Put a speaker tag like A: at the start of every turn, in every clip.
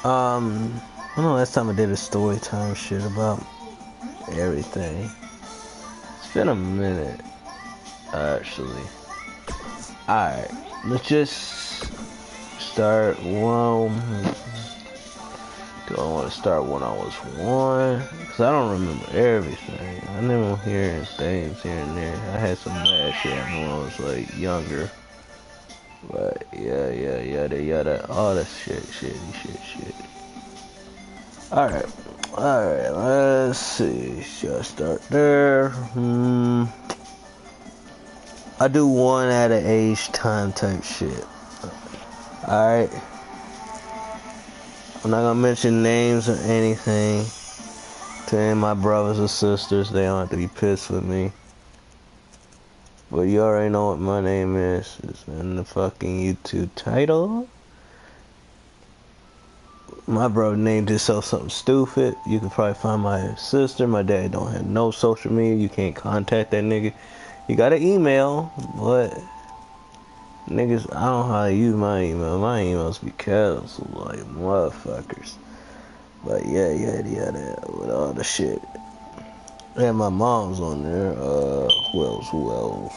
A: I don't know, last time I did a story time shit about everything. It's been a minute, actually. Alright, let's just start one. Do I want to start when I was one? Because I don't remember everything. I never hearing things here and there. I had some bad shit when I was like younger. But yada, all that shit. Alright, let's see. Should I start there? I do one at an age time type shit. Alright. I'm not gonna mention names or anything to any of my brothers or sisters. They don't have to be pissed with me. But you already know what my name is. It's in the fucking YouTube title. My brother named himself something stupid. You can probably find my sister. My dad don't have no social media. You can't contact that nigga. You got an email, but niggas, I don't know how to use my email. My emails be canceled like motherfuckers. But yeah, with all the shit. And my mom's on there. Who else?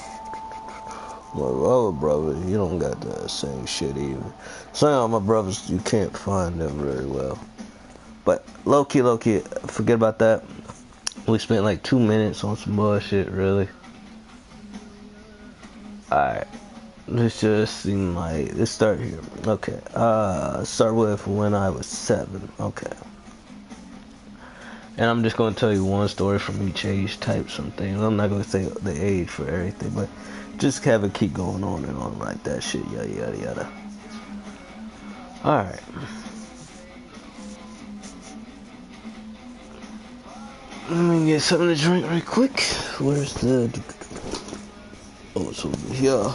A: My other brother, you don't got that same shit either. Some of my brothers, you can't find them very well. But low key, forget about that. We spent like 2 minutes on some bullshit, really. Alright. Let's just seem like, let's start here. Okay. Start with when I was 7. Okay. And I'm just going to tell you one story from each age type, some things. I'm not going to say the age for everything, but just have it keep going on and on like that shit, yada. Alright. Let me get something to drink right quick. Where's the... Oh, it's over here.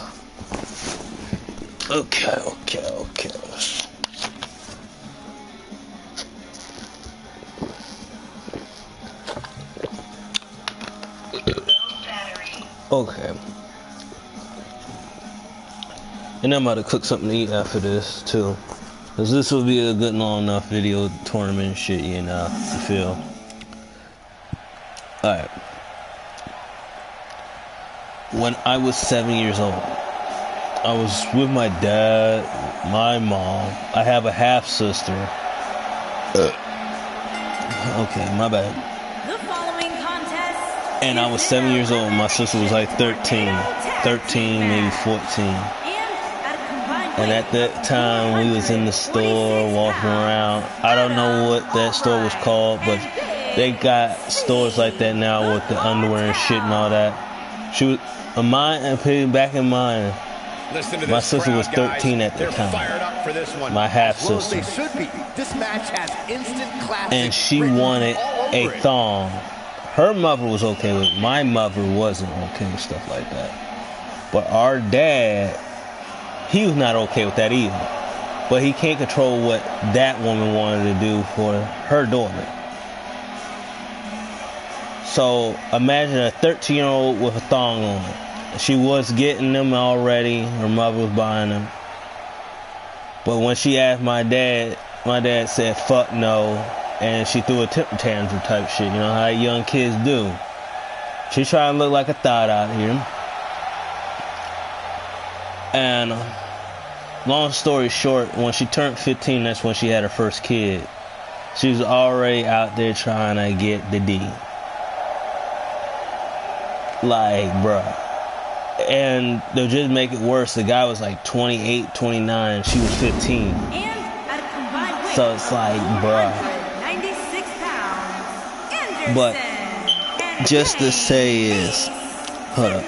A: Okay. Okay. And I'm about to cook something to eat after this, too. Because this will be a good long enough video tournament shit, you know, you feel. Alright. When I was 7 years old, I was with my dad, my mom. I have a half sister. Okay, my bad.
B: The following contest.
A: And I was 7 years old. My sister was like 13, maybe 14. And at that time, we was in the store walking around. I don't know what that store was called, but they got stores like that now with the underwear and shit and all that. She was, back in mine, my sister was 13 at the time. My half sister. And she wanted a thong. Her mother was okay with it. My mother wasn't okay with stuff like that. But our dad, he was not okay with that either. But he can't control what that woman wanted to do for her daughter. So imagine a 13-year-old with a thong on. She was getting them already. Her mother was buying them. But when she asked my dad said, fuck no. And she threw a temper tantrum type shit. You know how young kids do. She trying to look like a thought out here. And long story short, when she turned 15, that's when she had her first kid. She was already out there trying to get the D. Like, bruh. And they'll just make it worse. The guy was like 28, 29. She was 15. So it's like, bruh. But just to say is, hold up.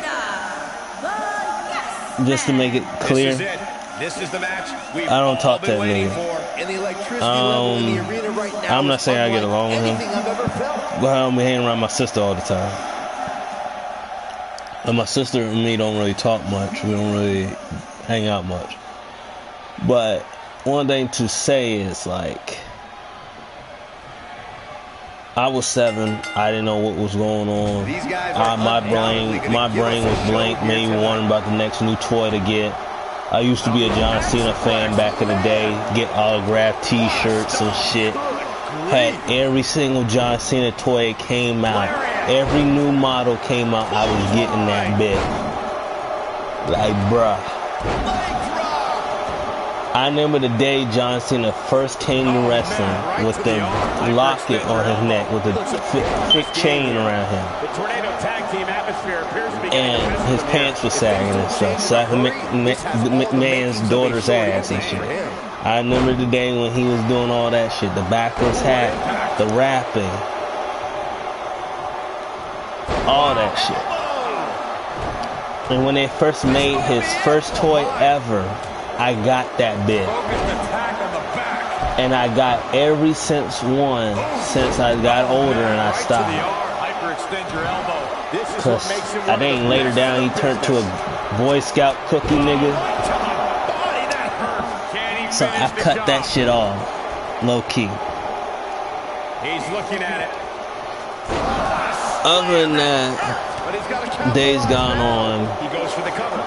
A: Just to make it clear,
C: this is the match
A: I don't talk to that nigga. I'm not saying I get along with him, but I don't be hanging around my sister all the time. And my sister and me don't really talk much. We don't really hang out much. But one thing to say is, like, I was 7. I didn't know what was going on. My brain was blank, maybe wondering about the next new toy to get. I used to be a John Cena fan back in the day. Get autographed T-shirts and shit. Had every single John Cena toy came out. Every new model came out, I was getting that bitch. Like, bruh. I remember the day John Cena first came to wrestling with the locket on his neck, with the thick chain around him. And his pants were sagging and stuff, slapping McMahon's daughter's ass and shit. I remember the day when he was doing all that shit, the backwards hat, the rapping, all that shit. And when they first made his first toy ever, I got that bit. And I got every since I got older and I stopped. Cause I think later down he turned to a Boy Scout cookie nigga. So I cut that shit off, low key.
C: He's looking at it.
A: Other than that, days gone on.
C: He goes for the cover.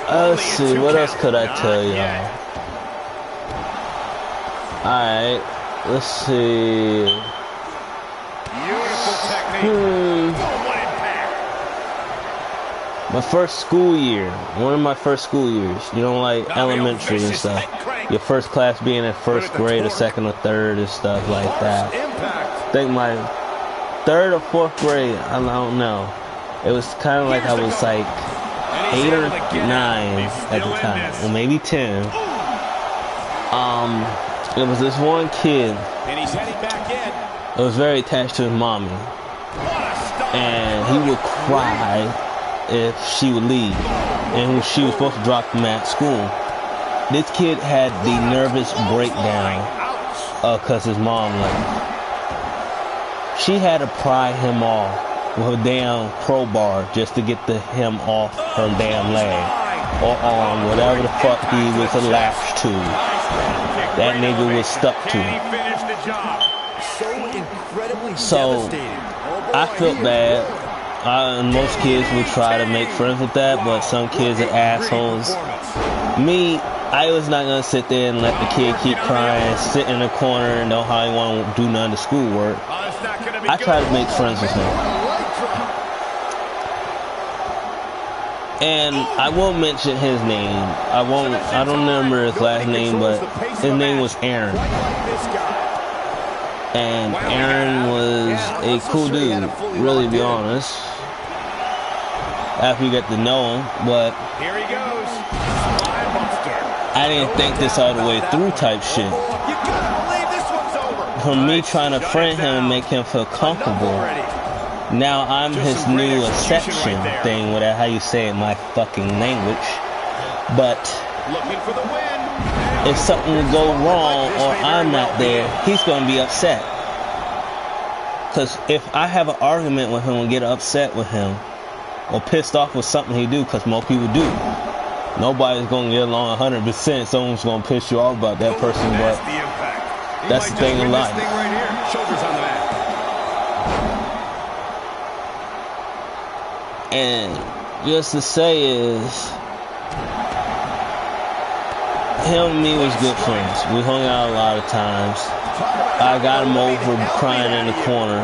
A: Let's see, what else could I tell y'all? Alright, let's see.
C: Beautiful technique.
A: My first school year, one of my first school years, you know, like elementary and stuff. Your first class being in first grade or second or third and stuff like that. I think my third or fourth grade, I don't know. It was kind of like I was like 8 or 9 at the time, or maybe 10. It was this one kid. It was very attached to his mommy, and he would cry if she would leave, and she was supposed to drop him at school. This kid had the nervous breakdown cause his mom left. She had to pry him off with her damn crowbar just to get him off her damn leg or arm, whatever the fuck he was attached to. That nigga was stuck to. So I felt bad. Most kids would try to make friends with that, but some kids are assholes. Me, I was not gonna sit there and let the kid keep crying, sit in the corner and know how he want to do none of the schoolwork. I tried to make friends with him. And I won't mention his name. I don't remember his last name, but his name was Aaron. And Aaron was a cool dude, really, to be honest. After you get to know him, but
C: Here he goes.
A: I didn't think this all the way through type shit. For me trying to friend him and make him feel comfortable, now I'm his new exception thing, whatever how you say it in my fucking language. But if something would go wrong or I'm not there, he's gonna be upset. Cause if I have an argument with him and get upset with him or pissed off with something he do, cause most people do. Nobody's gonna get along 100%. Someone's gonna piss you off about that person, but that's the thing in life. And just to say is, him and me was good friends. We hung out a lot of times. I got him over crying in the corner.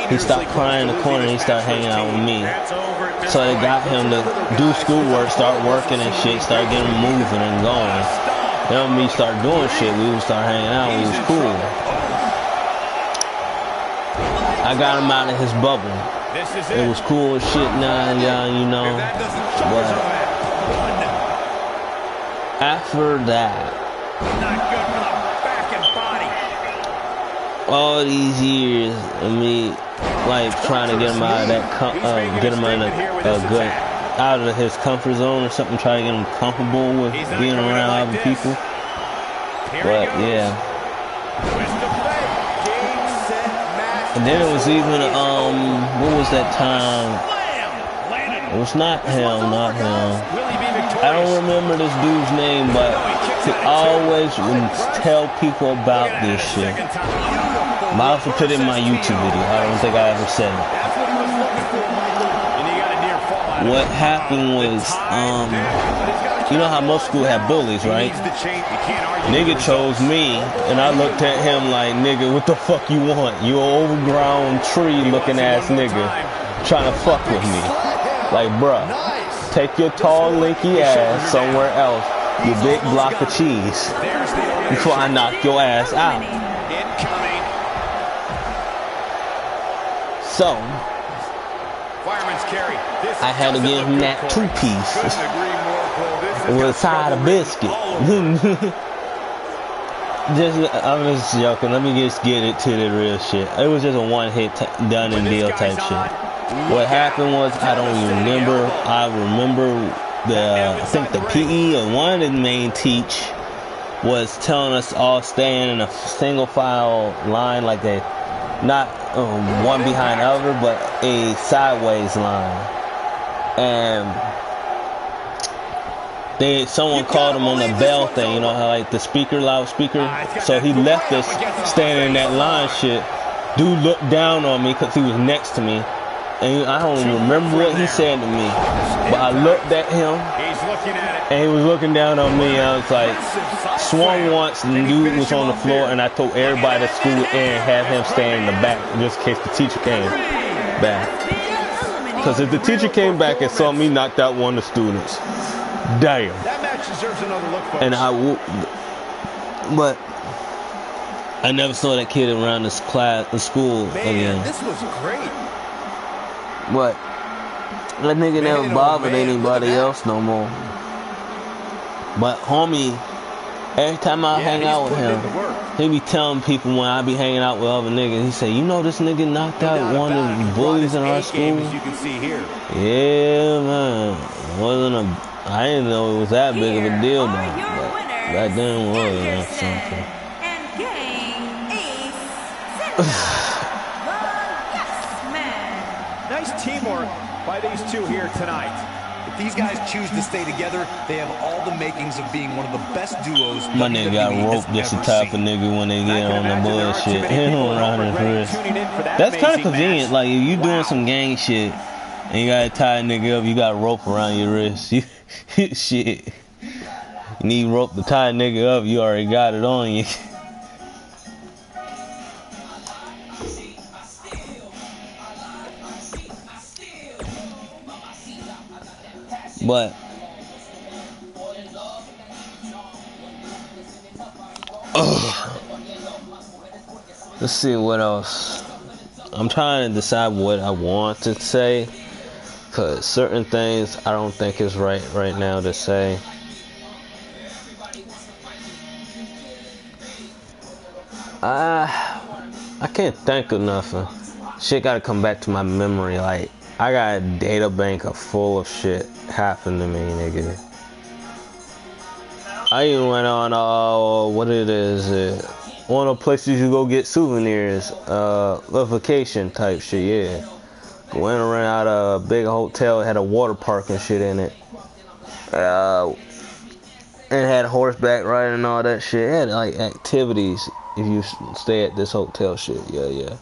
A: He stopped crying in the corner and he started hanging out with me. So they got him to do schoolwork, start working and shit, start getting moving and going. Then when we started doing shit, we would start hanging out, we was cool. I got him out of his bubble. It was cool as shit now, you know. But after that, all these years of me like trying to get him out of that, get him in a good, out of his comfort zone or something, try to get him comfortable with being around other people. But yeah. And then it was even, what was that time? It was not him. I don't remember this dude's name, but he always would tell people about this shit. I also put it in my YouTube video. I don't think I ever said it. What happened was, You know how most schools have bullies, right? Nigga chose me, and I looked at him like, nigga, what the fuck you want? You an overgrown tree looking ass nigga trying to fuck with me. Like, bruh, take your tall, lanky ass somewhere else, you big block of cheese, before I knock your ass out. So, I had to give him that 2-piece with a side of biscuit. I'm just joking. Let me just get it to the real shit. It was just a one-hit done and deal type shit. What happened was, I don't even remember. I remember I think the PE or one of the main teach was telling us all staying in a single file line, like a not one behind the other, but a sideways line. And someone called him on the bell thing, you know how like the loudspeaker. So he left us standing in that line shit. Dude looked down on me because he was next to me, and I don't even remember what he said to me, but I looked at him, and he was looking down on me. I was like, swung once, and the dude was on the floor, and I told everybody to scoot in and have him stay in the back just in case the teacher came back. Because if the teacher came back and saw me knocked out one of the students, damn.
C: That match deserves another look, folks.
A: And but I never saw that kid around this school again.
C: This was great.
A: But that nigga never bothered anybody else no more. But homie, every time I hang out with him, he be telling people when I be hanging out with other niggas, he say, you know this nigga knocked out one of the bullies in our school?
C: As you can see here.
A: Yeah, man. I didn't know it was that big of a deal, though. But back then it was something.
B: And game ace, the yes man.
C: Nice teamwork by these two here tonight.
D: If these guys choose to stay together, they have all the makings of being one of the best duos.
A: My nigga got roped just the type of nigga when they get on the bullshit. He don't run his wrist. That's kind of convenient. Like if you doing some gang shit and you gotta tie a nigga up, you got rope around your wrist. Shit. You need rope to tie a nigga up, you already got it on you. But let's see what else. I'm trying to decide what I want to say, cause certain things I don't think is right now to say. I can't think of nothing. Shit gotta come back to my memory. Like I got a data bank full of shit happened to me, nigga. I even went on what it is, one of the places you go get souvenirs, a vacation type shit, yeah. Went around out a big hotel, it had a water park and shit in it. And it had horseback riding and all that shit. It had like activities if you stay at this hotel shit, yeah.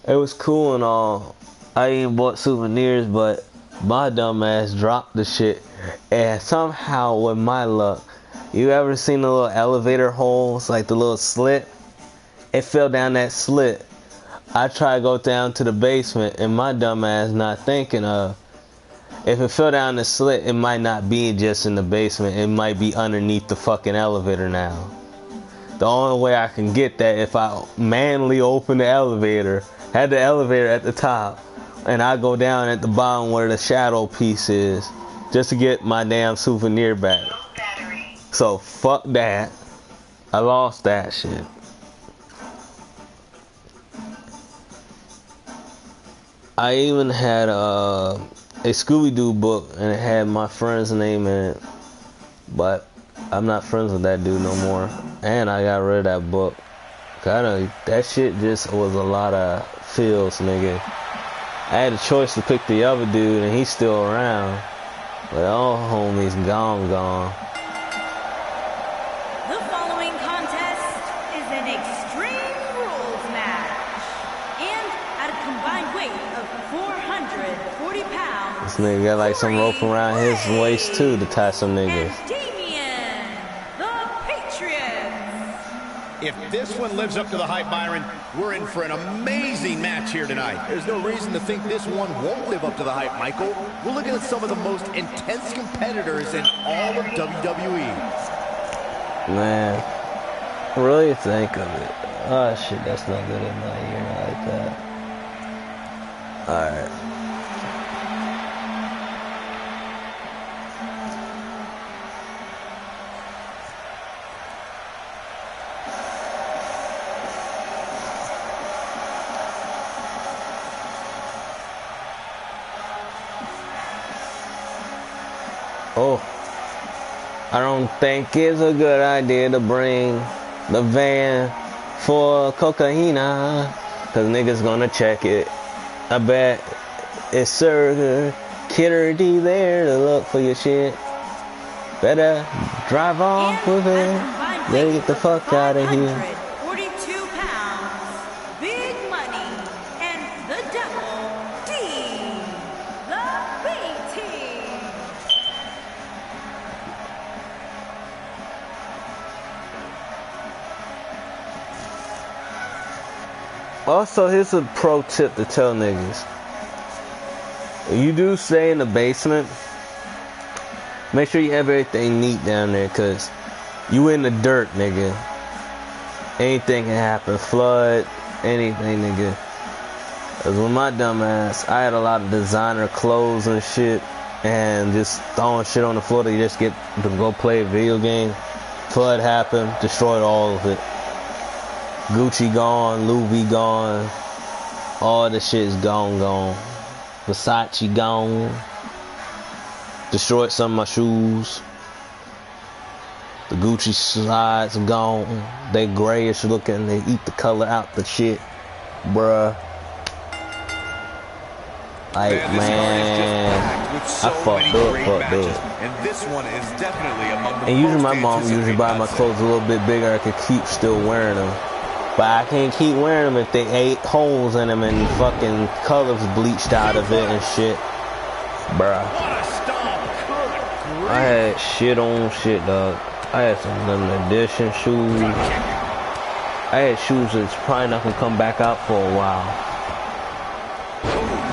A: It was cool and all. I even bought souvenirs, but my dumb ass dropped the shit. And somehow, with my luck, you ever seen the little elevator holes, like the little slit? It fell down that slit. I tried to go down to the basement, and my dumb ass not thinking of, if it fell down the slit, it might not be just in the basement. It might be underneath the fucking elevator now. The only way I can get that if I manually open the elevator, had the elevator at the top, and I go down at the bottom where the shadow piece is, just to get my damn souvenir back. So fuck that. I lost that shit. I even had a Scooby-Doo book, and it had my friend's name in it, but I'm not friends with that dude no more. And I got rid of that book. That shit just was a lot of feels, nigga. I had a choice to pick the other dude, and he's still around. But all homies gone.
B: The following contest is an Extreme Rules match. And at a combined weight of 440 pounds.
A: This nigga got like some rope around his waist too to tie some niggas.
B: And Damien, the Patriots.
C: If this one lives up to the hype, Byron, we're in for an amazing match here tonight.
D: There's no reason to think this one won't live up to the hype, Michael. We're looking at some of the most intense competitors in all of WWE.
A: Man, really think of it. Oh shit, that's not good in my ear like that. Alright. Oh, I don't think it's a good idea to bring the van for cocaina, cause niggas gonna check it. I bet it's Sir Kitty there to look for your shit. Better drive off with it. Better get the fuck out of here.
B: 42 pounds, big money, and the devil, D, the B-Team.
A: Also, here's a pro tip to tell niggas. You do stay in the basement, make sure you have everything neat down there, cause you in the dirt, nigga. Anything can happen. Flood, anything, nigga. Cause with my dumb ass, I had a lot of designer clothes and shit, and just throwing shit on the floor to just get to go play a video game. Flood happened, destroyed all of it. Gucci gone, Louis gone, all the shit's gone. Versace gone. Destroyed some of my shoes. The Gucci slides are gone. They grayish looking. They eat the color out the shit, bruh. Like, man, I fucked up.
D: And this one is definitely among the
A: And usually my
D: most
A: mom usually buy my clothes a little bit bigger. I could keep still wearing them. But I can't keep wearing them if they ate holes in them and fucking colors bleached out of it and shit. Bruh. I had shit on shit, dog. I had some limited edition shoes. I had shoes that's probably not gonna come back out for a while.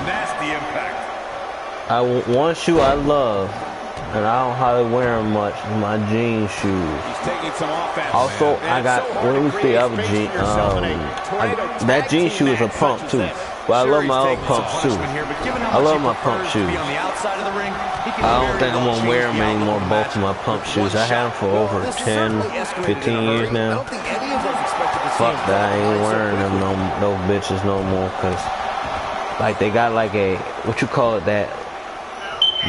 C: Nasty impact.
A: One shoe I love, and I don't hardly wear them much, is my jean shoes.
C: He's taking some offense.
A: Also, I got, what was the other jean? That jean shoe is a pump too. But I love my old pumps too. I love my pump shoes. I don't think I'm gonna wear them anymore, both of my pump shoes. I had them for over 10, 15 years now. Fuck that, I ain't wearing them those bitches no more, cause like they got like a, what you call it, that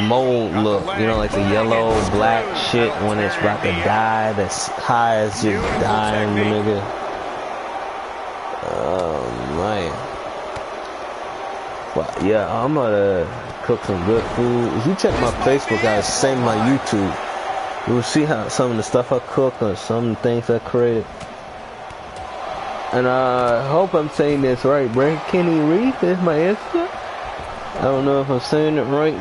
A: mold look, you know, like the yellow, black shit when it's about to die, that's high as just dying, nigga. Oh man. Well, yeah, I'm gonna cook some good food. If you check my Facebook out, same my YouTube, you will see how some of the stuff I cook or some of the things I created. And I hope I'm saying this right. Brad Kenny Reef is my Insta. I don't know if I'm saying it right.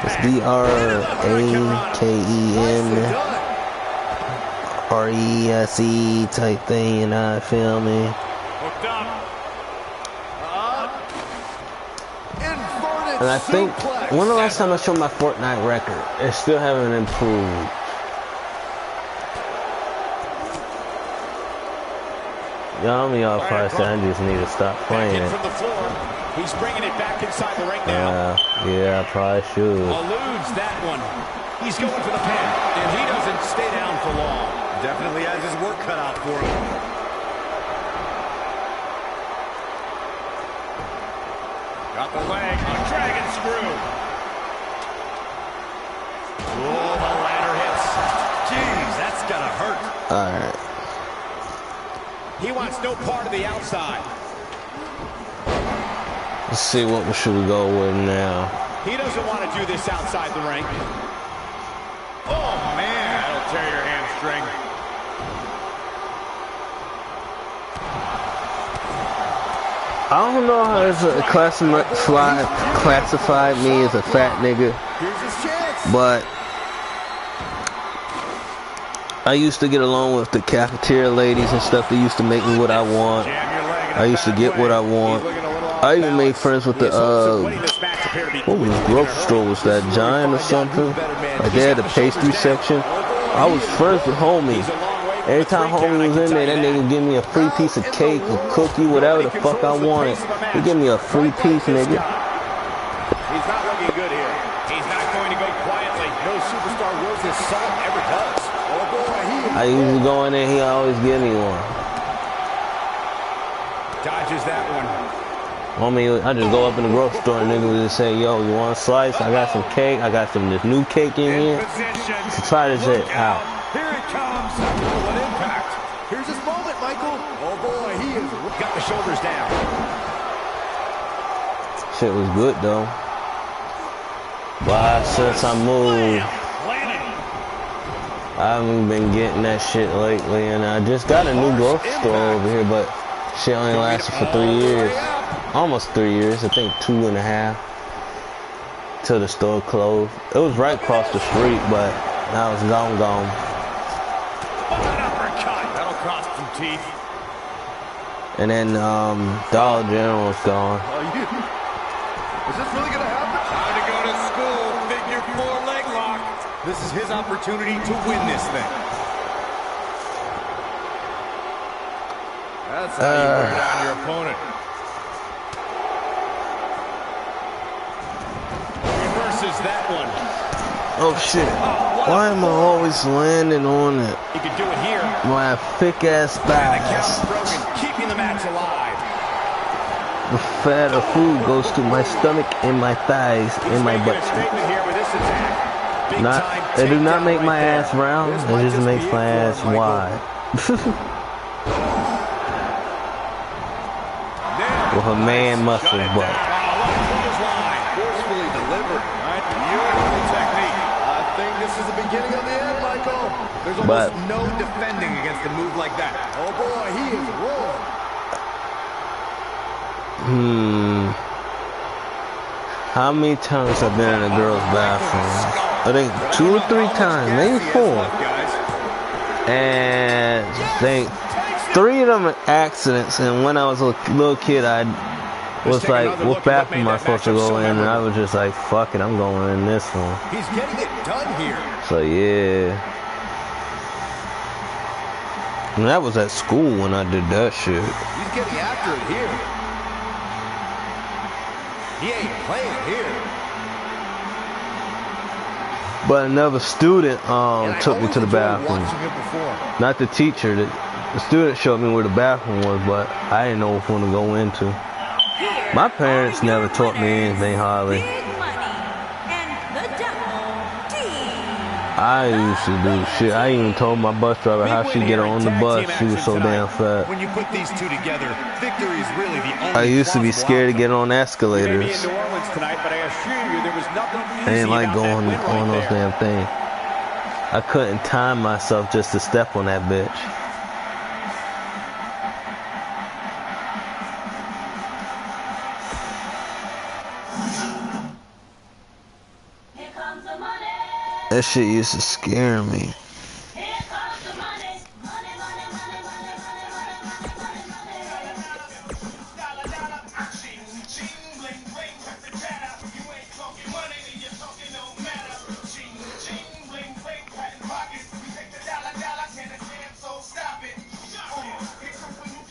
A: It's DRAKENRESE type thing, you know, feel me? And I think, when the last time I showed my Fortnite record, it still haven't improved. Y'all probably say I just need to stop playing it.
C: He's bringing it back inside the ring now.
A: Yeah, I probably should.
C: Eludes that one. He's going for the pin, and he doesn't stay down for long.
D: Definitely has his work cut out for him.
C: Got the leg, a dragon screw. Oh, the ladder hits. Jeez, that's gonna hurt.
A: Alright.
C: He wants no part of the outside.
A: Let's see, what should we go with now?
C: He doesn't want to do this outside the ring. Oh, man. That'll tear your hamstring.
A: I don't know how to classify me as a fat nigga,
D: Here's his chance.
A: but I used to get along with the cafeteria ladies and stuff. They used to make me what I want. I used to get what I want. I even made friends with the what was the grocery store? Was that Joyner or something? Like they had the pastry section. I was friends with homie. Every time homie was in there, that nigga give me a free piece of cake, a cookie, whatever the fuck I wanted. He give me a free piece, nigga.
C: He's not looking good here. He's not going to go quietly.
D: No superstar worth his salt ever does. Oh boy,
A: I usually go in there, he always give me one.
C: Dodges that one.
A: Homie, I just go up in the grocery store and nigga would just say, yo, you want a slice? I got some cake. I got this new cake in here. So try this shit out.
C: Here it comes. What impact.
D: here's his moment, Michael. Oh boy, he is
C: Got the shoulders down.
A: Shit was good though. But since I moved, I haven't been getting that shit lately, and I just got a new grocery store over here, but shit only lasted for 3 years. Almost 3 years, I think 2.5 till the store closed. It was right across the street, but now it's gone.
C: An uppercut. That'll cost some teeth.
A: And then Dollar General is gone.
D: Is this really gonna happen?
C: Time to go to school. Figure 4 leg lock. This is his opportunity to win this thing. That's how you wear down your opponent. Reverses that one.
A: Oh shit. Why am I always landing on it?
C: He could do it here.
A: My thick ass
C: And the count
A: thighs.
C: broken, keeping the match alive.
A: The fat of food goes to my stomach and my thighs and my
C: Making
A: butt.
C: a statement here with this attack. Big
A: Not,
C: time
A: they do not
C: takedown
A: make
C: right
A: my
C: there.
A: ass round.
C: This
A: It
C: might
A: just makes
C: be
A: my
C: it for
A: ass
C: him, Michael.
A: wide.
C: Nailed
A: With a man muscle
C: Shut it
A: butt.
C: down. Clothesline.
D: Forcefully delivered.
C: Right, beautiful technique.
D: I think this is the beginning of the end, Michael.
C: There's
A: But-
C: almost no defending against a move like that.
D: Oh boy, he is rolling.
A: How many times I've been in a girl's bathroom? I think 2 or 3 times, maybe 4. And I think 3 of them are accidents. And when I was a little kid, I was like, what bathroom am I supposed to go in? And I was just like, fuck it, I'm going in this one.
D: He's getting it done here.
A: So yeah. And that was at school when I did that shit.
D: He's getting after it here. He ain't playing here.
A: But another student
D: And I
A: took me
D: always
A: to the
D: enjoyed
A: bathroom.
D: watching him perform.
A: Not the teacher. The student showed me where the bathroom was, but I didn't know which one to go into.
B: Here
A: My parents
B: are your
A: never taught me
B: winners,
A: anything hardly.
B: Big Money and the Double D.
A: I used to do shit. I even told my bus driver how she get on the bus. She was so damn fat.
C: When you put these two together, victory is really the only
A: I used to be
C: plausible
A: scared to get
C: outcome.
A: on
C: You may be in
A: escalators.
C: New Orleans tonight, but I assure you there was nothing easy
A: I didn't like
C: about
A: going
C: that win
A: on
C: right
A: those
C: there.
A: damn things. I couldn't time myself just to step on that bitch.
B: Here comes the money.
A: That shit used to scare me.
B: Here comes the money. Money, money, money, money, money, money, money, money.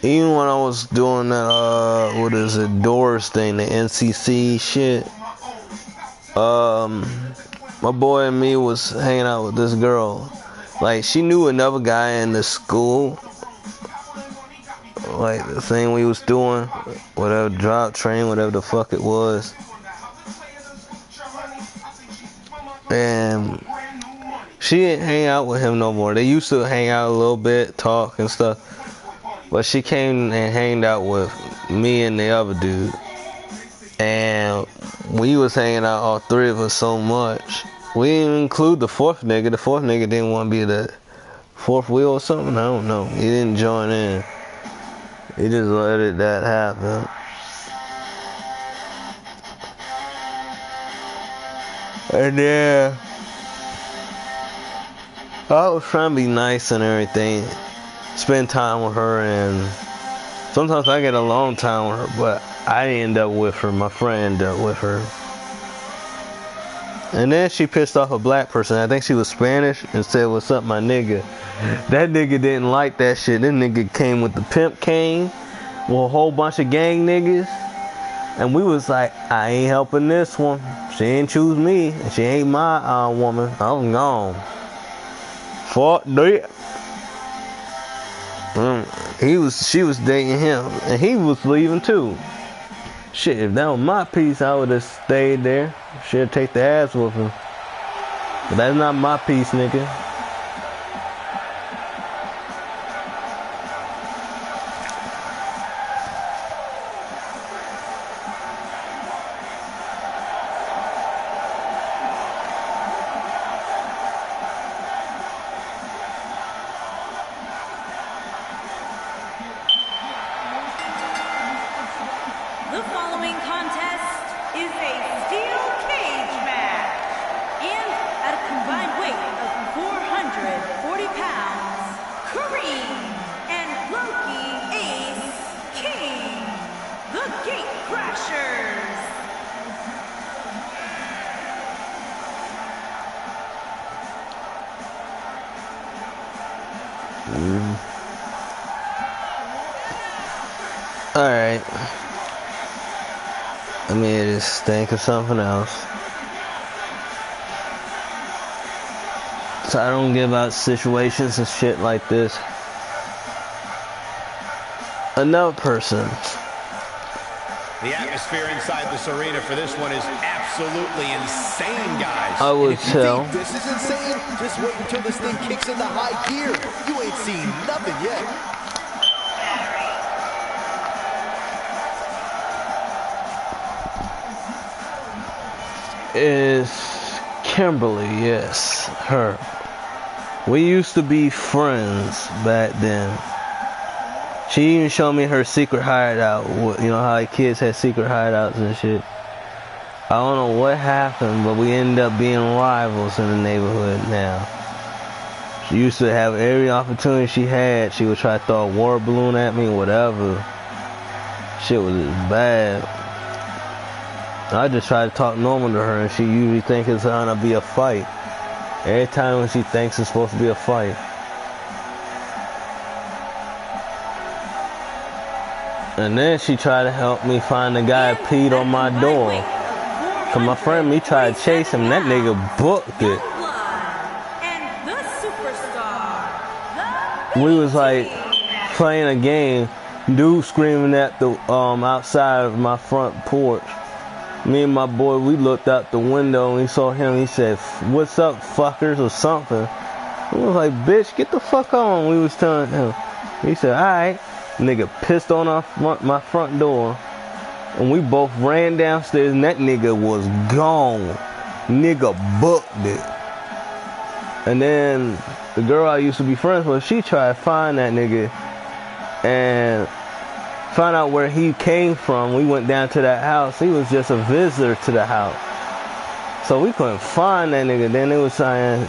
A: Even when I was doing that, what is it, Doors thing, the NCC shit. My boy and me was hanging out with this girl. Like, she knew another guy in the school. Like, the thing we was doing, whatever, drop train, whatever the fuck it was. And she didn't hang out with him no more. They used to hang out a little bit, talk and stuff. But she came and hanged out with me and the other dude. And we was hanging out, all 3 of us, so much. We didn't even include the 4th nigga. The 4th nigga didn't want to be the 4th wheel or something. I don't know. He didn't join in. He just let that happen. And then I was trying to be nice and everything, spend time with her, and sometimes I get a long time with her, but I end up with her. My friend ended up with her. And then she pissed off a black person. I think she was Spanish and said, "What's up, my nigga?" That nigga didn't like that shit. That nigga came with the pimp cane with a whole bunch of gang niggas. And we was like, I ain't helping this one. She ain't choose me. And she ain't my woman. I'm gone. Fuck that. She was dating him. And he was leaving too. Shit, if that was my piece, I would have stayed there. Should take the ass with him. But that's not my piece, nigga.
B: The following contest is a steel cage match. And at a combined weight of 440 pounds, Kareem and Loki Ace King, the Gate Crashers.
A: Alright. Let me just think of something else. So I don't give out situations and shit like this. Another person.
C: The atmosphere inside this arena for this one is absolutely insane, guys.
A: I would
D: If you
A: tell.
D: think this is insane, just wait until this thing kicks into high gear. You ain't seen nothing yet.
A: Is Kimberly, yes, her. We used to be friends back then. She even showed me her secret hideout. You know how kids had secret hideouts and shit. I don't know what happened, but we ended up being rivals in the neighborhood now. She used to have every opportunity she had. She would try to throw a water balloon at me, whatever. Shit was just bad. I just try to talk normal to her, and she usually thinks it's gonna be a fight. Every time when she thinks it's supposed to be a fight. And then she tried to help me find the guy that peed on my door. Cause my friend, me tried to chase him, that nigga booked it.
B: And the superstar,
A: We was like playing a game, dude screaming at the outside of my front porch. Me and my boy, we looked out the window and we saw him. He said, "What's up, fuckers?" or something. We was like, "Bitch, get the fuck on." We was telling him. He said, "Alright." Nigga pissed on my front door. And we both ran downstairs and that nigga was gone. Nigga booked it. And then the girl I used to be friends with, she tried to find that nigga and find out where he came from. We went down to that house. He was just a visitor to the house. So we couldn't find that nigga. Then they was saying,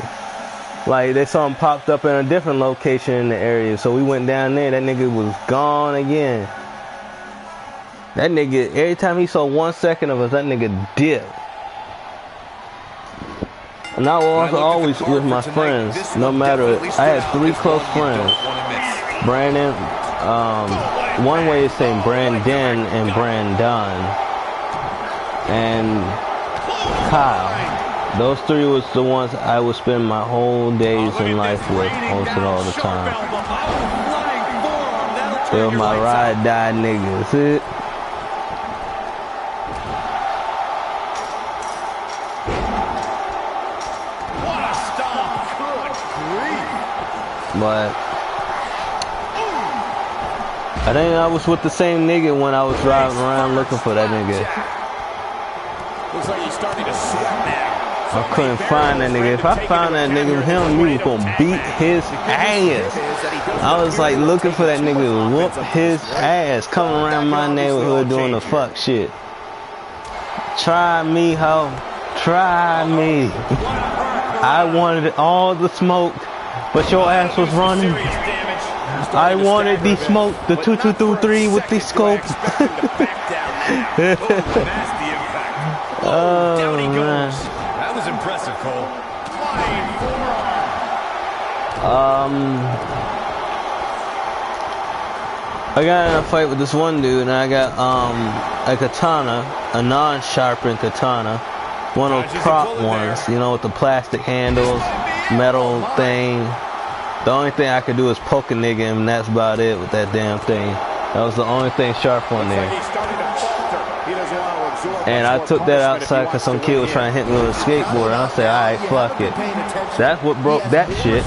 A: like, they saw him popped up in a different location in the area. So we went down there. That nigga was gone again. That nigga, every time he saw 1 second of us, that nigga dipped. And I was always with my friends, no matter. I had 3 close friends. Brandon, one way is saying Brandon and Brandon, and Kyle. Those 3 was the ones I would spend my whole days in life with, most of all the time. They were my ride die niggas. See? But I think I was with the same nigga when I was driving around looking for that nigga.
C: Looks like he's starting to sweat now.
A: I couldn't find that nigga. If I found that nigga, him, we was gonna beat his ass. I was like looking for that nigga to whoop his ass, coming around my neighborhood doing the fuck shit. Try me, hoe. Try me. I wanted all the smoke, but your ass was running. I wanted the smoke, the 2-2-2-3 with the scope. Oh,
C: Down he goes.
A: man.
C: That was impressive, Cole. Flying forearm.
A: I got in a fight with this one dude, and I got a katana, a non-sharpened katana, one of those prop ones, you know, with the plastic handles, metal thing. The only thing I could do is poke a nigga, and that's about it with that damn thing. That was the only thing sharp on there. And I took that outside because some kid was trying to hit me with a skateboard, and I said, alright, fuck it. That's what broke that shit.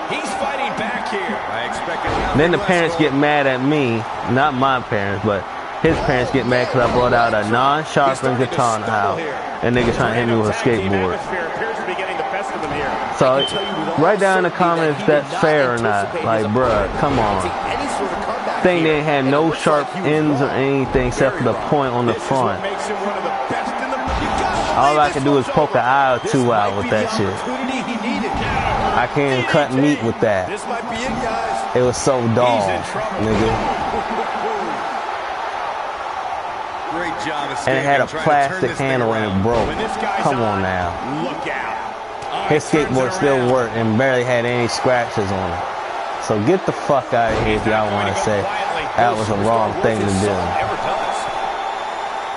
C: He's fighting back here. I expected.
A: Then the parents get mad at me, not my parents, but his parents get mad because I brought out a non-sharpened katana out, and niggas trying to hit me with a skateboard. So, write down in the comments if that's fair or not. Like, bruh, come on. Thing they had no sharp ends or anything except for the point on the front. All I could do is poke an eye or two out with that shit. I can't even cut meat with that. It was so dull, nigga. And it had a plastic handle and it broke. Come on now. His skateboard still worked and barely had any scratches on it. So get the fuck out of here if y'all want to say that was a wrong thing to do.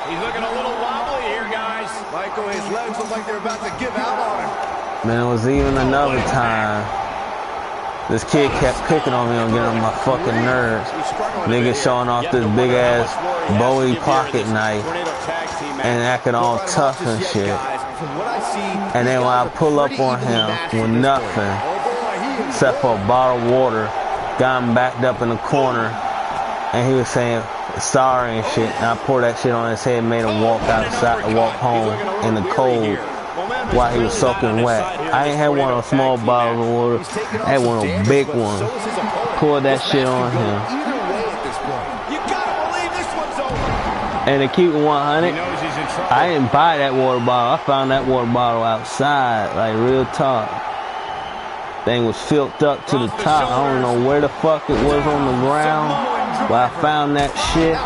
C: He's looking a little wobbly here, guys.
D: Michael, his legs look like they're about to give out on him.
A: Man, it was even another time. This kid kept picking on me and getting on my fucking nerves. Nigga showing off this big ass Bowie pocket knife and acting all tough and shit. And then when I pull up on him with nothing except for a bottle of water, got him backed up in the corner, and he was saying sorry and shit. And I poured that shit on his head, made him walk outside, walk home in the cold while he was soaking wet. I ain't had one of those small bottles of water. I had one of those big ones. Poured that shit on him. And to keep it 100, I didn't buy that water bottle. I found that water bottle outside, like real talk. Thing was filled up to the top. I don't know where the fuck it was on the ground, but I found that shit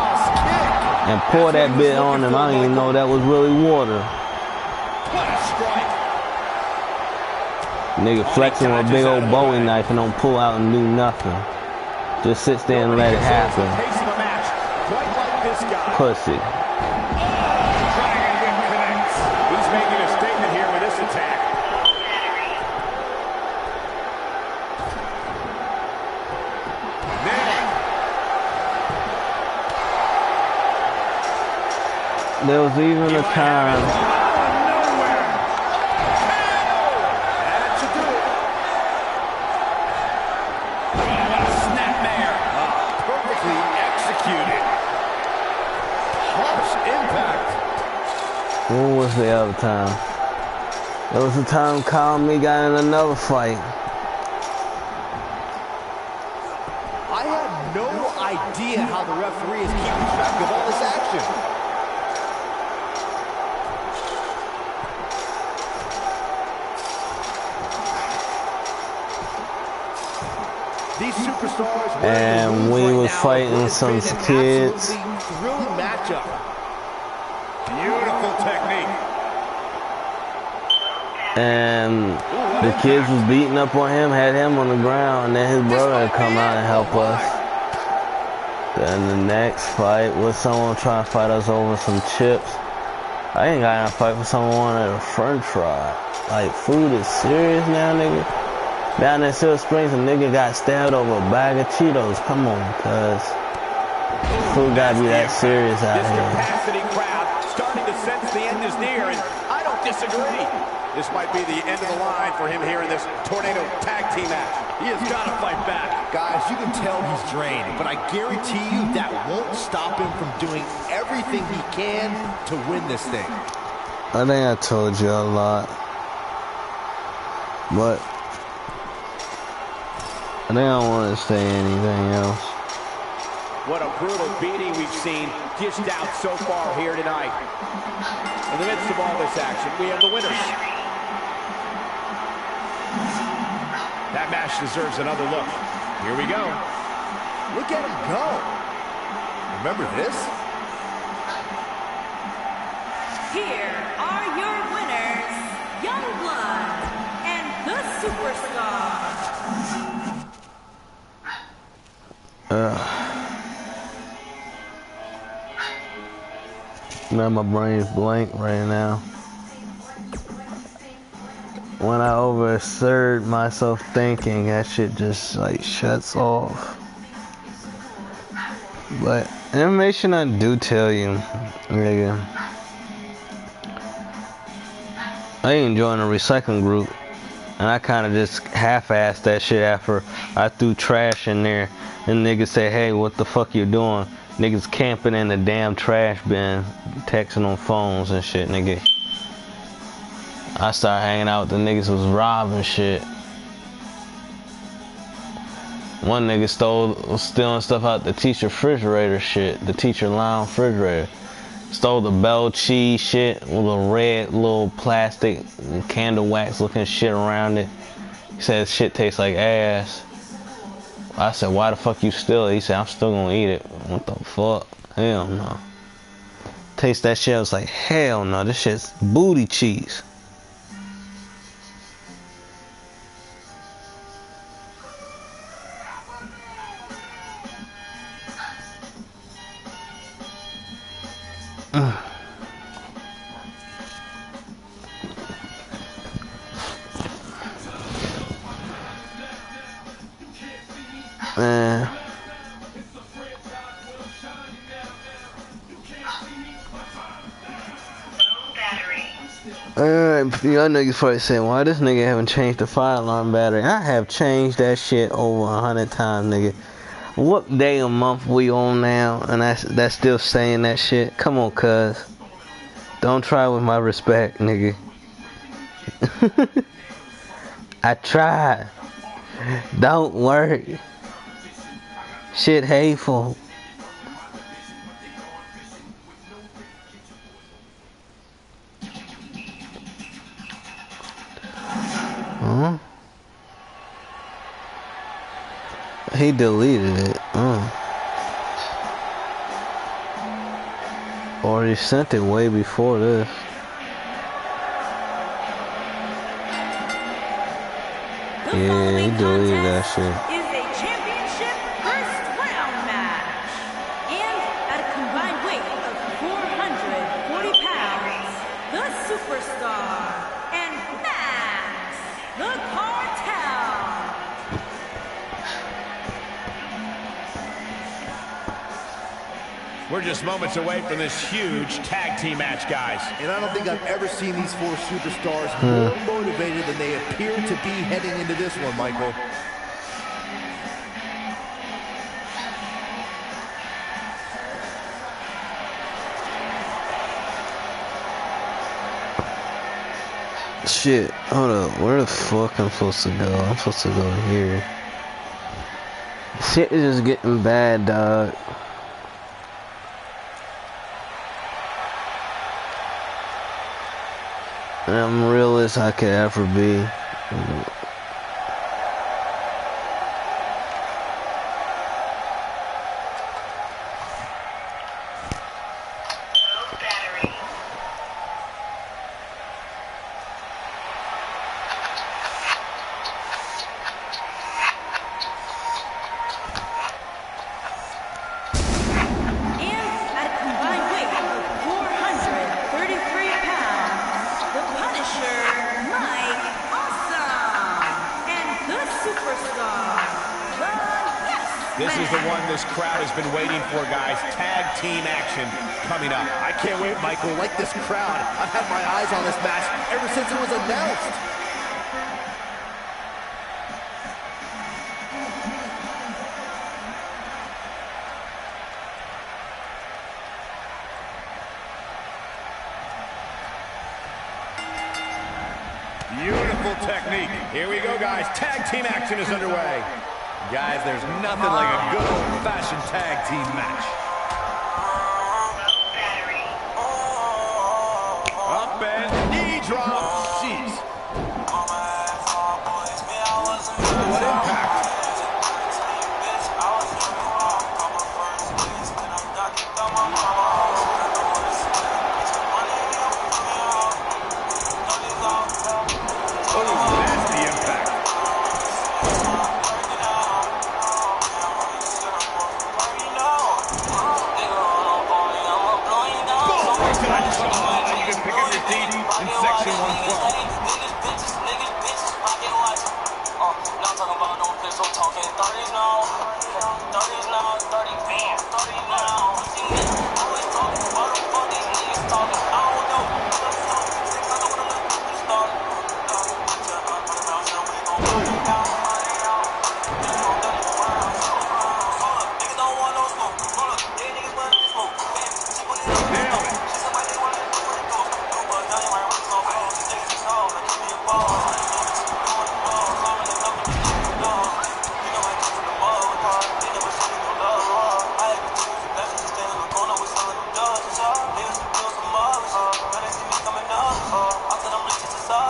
A: and poured that bit on him. I didn't even know that was really water. Nigga flexing with a big old Bowie knife and don't pull out and do nothing. Just sits there and let it happen. Pussy.
C: He's making a statement here with this attack.
A: There was even a time What was the other time? There was a time Kyle and me got in another fight.
D: I have no idea how the referee is keeping track of all this action. These superstars,
A: and we was fighting some kids.
D: Thrilling matchup.
C: Beautiful technique.
A: And the kids was beating up on him, had him on the ground, and then his brother had come out and help us. Then the next fight was someone trying to fight us over some chips. I ain't got in a fight with someone at a french fry. Like, food is serious now, nigga. Down in Silver Springs, a nigga got stabbed over a bag of Cheetos. Come on, cuz. Food gotta be that serious out
C: This
A: here.
C: capacity crowd starting to sense the end is near, and I don't disagree. This might be the end of the line for him here in this Tornado Tag Team match. He has got to fight back.
D: Guys, you can tell he's drained, but I guarantee you that won't stop him from doing everything he can to win this thing.
A: I think I told you a lot. But I think I don't want to say anything else.
C: What a brutal beating we've seen dished out so far here tonight. In the midst of all this action, we have the winners. That match deserves another look. Here we go.
D: Look at him go. Remember this?
B: Here are your winners, Youngblood and the Superstar.
A: Man, my brain's blank right now. When I overexert myself thinking, that shit just like shuts off. But information I do tell you, nigga, I ain't joined a recycling group, and I kind of just half-assed that shit after I threw trash in there, and niggas say, hey, what the fuck you doing? Niggas camping in the damn trash bin, texting on phones and shit, nigga. I started hanging out with the niggas was robbing shit. One nigga was stealing stuff out the teacher refrigerator shit, the teacher lounge refrigerator. Stole the bell cheese shit with a red little plastic candle wax looking shit around it. He said shit tastes like ass. I said, why the fuck you steal it? He said, I'm still gonna eat it. What the fuck? Hell no. Taste that shit, I was like, hell no, this shit's booty cheese. Man. Y'all niggas probably saying, why this nigga haven't changed the fire alarm battery? I have changed that shit over 100 times, nigga. What day of month we on now? And that's still saying that shit? Come on, cuz. Don't try with my respect, nigga. I tried. Don't work. Shit hateful. Huh? He deleted it. Or he sent it way before this. Yeah, he deleted that shit.
B: Is a championship first round match. And at a combined weight of 440 pounds, the Superstar and Max, the Cartel.
C: We're just moments away from this huge tag team match, guys.
D: And I don't think I've ever seen these four superstars more motivated than they appear to be heading into this one, Michael.
A: Shit, hold up. Where the fuck I'm supposed to go? I'm supposed to go here. Shit is just getting bad, dog. And I'm real as I could ever be.
C: This is the one this crowd has been waiting for, guys. Tag team action coming up.
D: I can't wait, Michael. Like this crowd, I've had my eyes on this match ever since it was announced.
C: Beautiful technique. Here we go, guys. Tag team action is underway. Guys, there's nothing like a good old-fashioned tag team match. Up and knee drop. Jeez. What impact?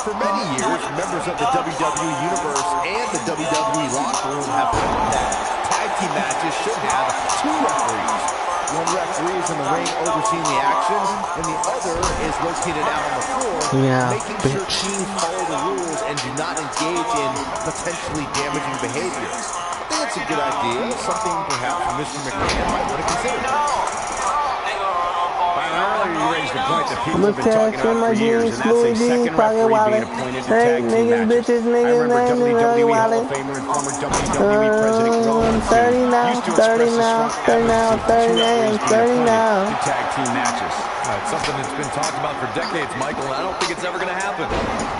D: For many years, members of the WWE Universe and the WWE locker room have felt that tag team matches should have 2 referees. One referee is in the ring overseeing the action, and the other is located out on the floor, making sure teams follow the rules and do not engage in potentially damaging behavior. I think it's a good idea, something perhaps Mr. McMahon might want to consider.
C: Earlier you raised the point that people have been talking about for years, and that's a second referee being appointed to tag team matches. I remember WWE Hall of Famer and former WWE President Rowan used to express a strong advocacy for 2 referees being appointed to tag team matches. It's something that's been talked about for decades, Michael, and I don't think it's ever going to happen.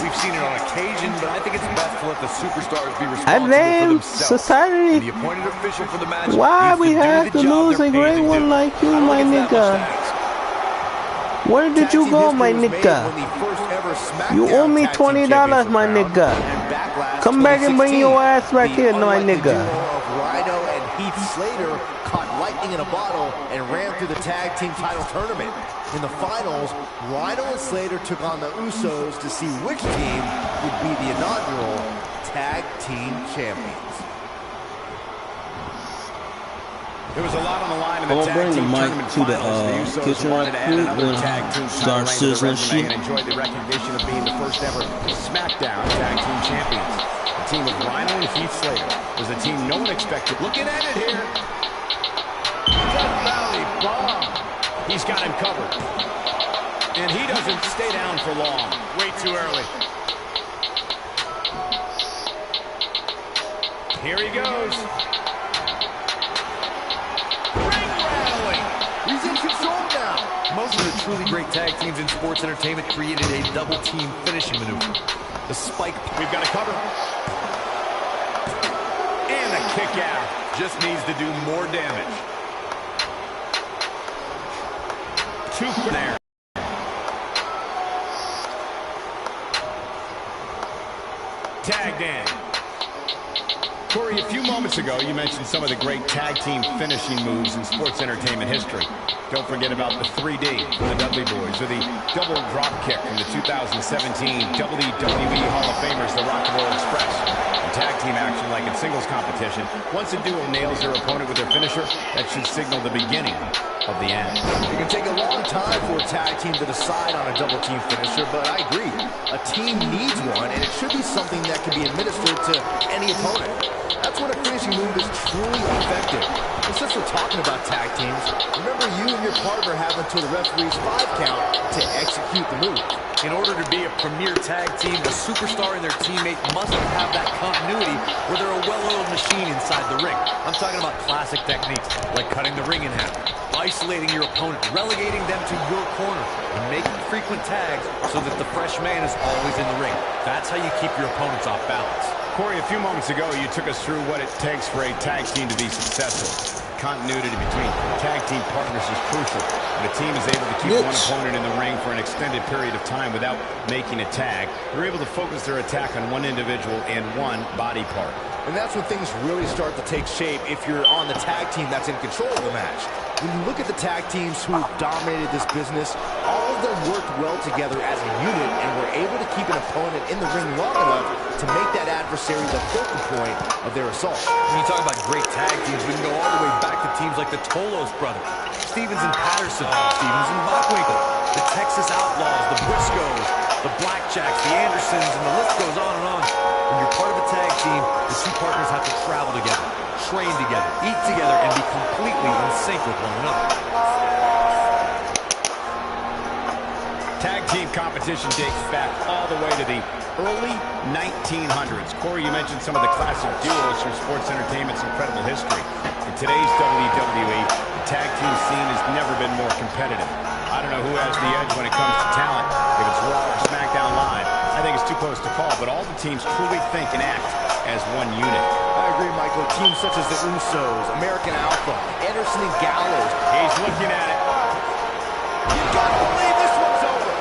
C: We've seen it on occasion, but I think it's best to let the superstars be responsible for themselves.
A: Society.
C: And the appointed official for the match
A: Why we have to lose a great one like you, my nigga? Where did you go, my nigga? You owe me $20, my nigga. Come back and bring your ass back here, my nigga.
D: Rhino and Heath Slater caught lightning in a bottle and ran through the tag team title tournament. In the finals, Rhino and Slater took on the Usos to see which team would be the inaugural tag team champions.
C: There was a lot on the line in the tag team tournament finals. The Usos wanted to add another tag team title reign to their resume and enjoyed the recognition of being the first ever SmackDown tag team champions. The team of Rhino and Heath Slater was a team no one expected. Looking at it here. Death Valley bomb. He's got him covered. And he doesn't stay down for long. Way too early. Here he goes.
D: He's in control now.
C: Most of the truly great tag teams in sports entertainment created a double team finishing maneuver. The spike. We've got a cover. And a kick out. Just needs to do more damage. 2 for there. Tagged in. Corey, a few moments ago, you mentioned some of the great tag team finishing moves in sports entertainment history. Don't forget about the 3D from the Dudley Boys, or the double drop kick from the 2017 WWE Hall of Famers, the Rock and Roll Express. In tag team action, like in singles competition, once a duo nails their opponent with their finisher, that should signal the beginning of the end.
D: It can take a long time for a tag team to decide on a double team finisher, but I agree. A team needs one, and it should be something that can be administered to any opponent. That's when a finishing move is truly effective. And since we're talking about tag teams, remember you and your partner have until the referee's 5 count to execute the move.
C: In order to be a premier tag team, the superstar and their teammate must have that continuity where they're a well-oiled machine inside the ring. I'm talking about classic techniques like cutting the ring in half, isolating your opponent, relegating them to your corner, and making frequent tags so that the fresh man is always in the ring. That's how you keep your opponents off balance. Corey, a few moments ago, you took us through what it takes for a tag team to be successful. Continuity between tag team partners is crucial. When a team is able to keep one opponent in the ring for an extended period of time without making a tag, they're able to focus their attack on one individual and one body part.
D: And that's when things really start to take shape if you're on the tag team that's in control of the match. When you look at the tag teams who dominated this business, all of them worked well together as a unit and were able to keep an opponent in the ring long enough to make that adversary the focal point of their assault.
C: When you talk about great tag teams, we can go all the way back to teams like the Tolos brothers, Stevens and Patterson, Stevens and Bockwinkel, the Texas Outlaws, the Briscoes, the Blackjacks, the Andersons, and the list goes on and on. When you're part of a tag team, the two partners have to travel together, train together, eat together, and be completely in sync with one another.
E: Tag team competition dates back all the way to the early 1900s. Corey, you mentioned some of the classic duos from sports entertainment's incredible history. In today's WWE, the tag team scene has never been more competitive. I don't know who has the edge when it comes to talent. If it's Raw or SmackDown Live, I think it's too close to call, but all the teams truly think and act as one unit.
D: I agree, Michael. Teams such as the Usos, American Alpha, Anderson and Gallows.
E: He's looking at it.
D: You gotta believe this one's over.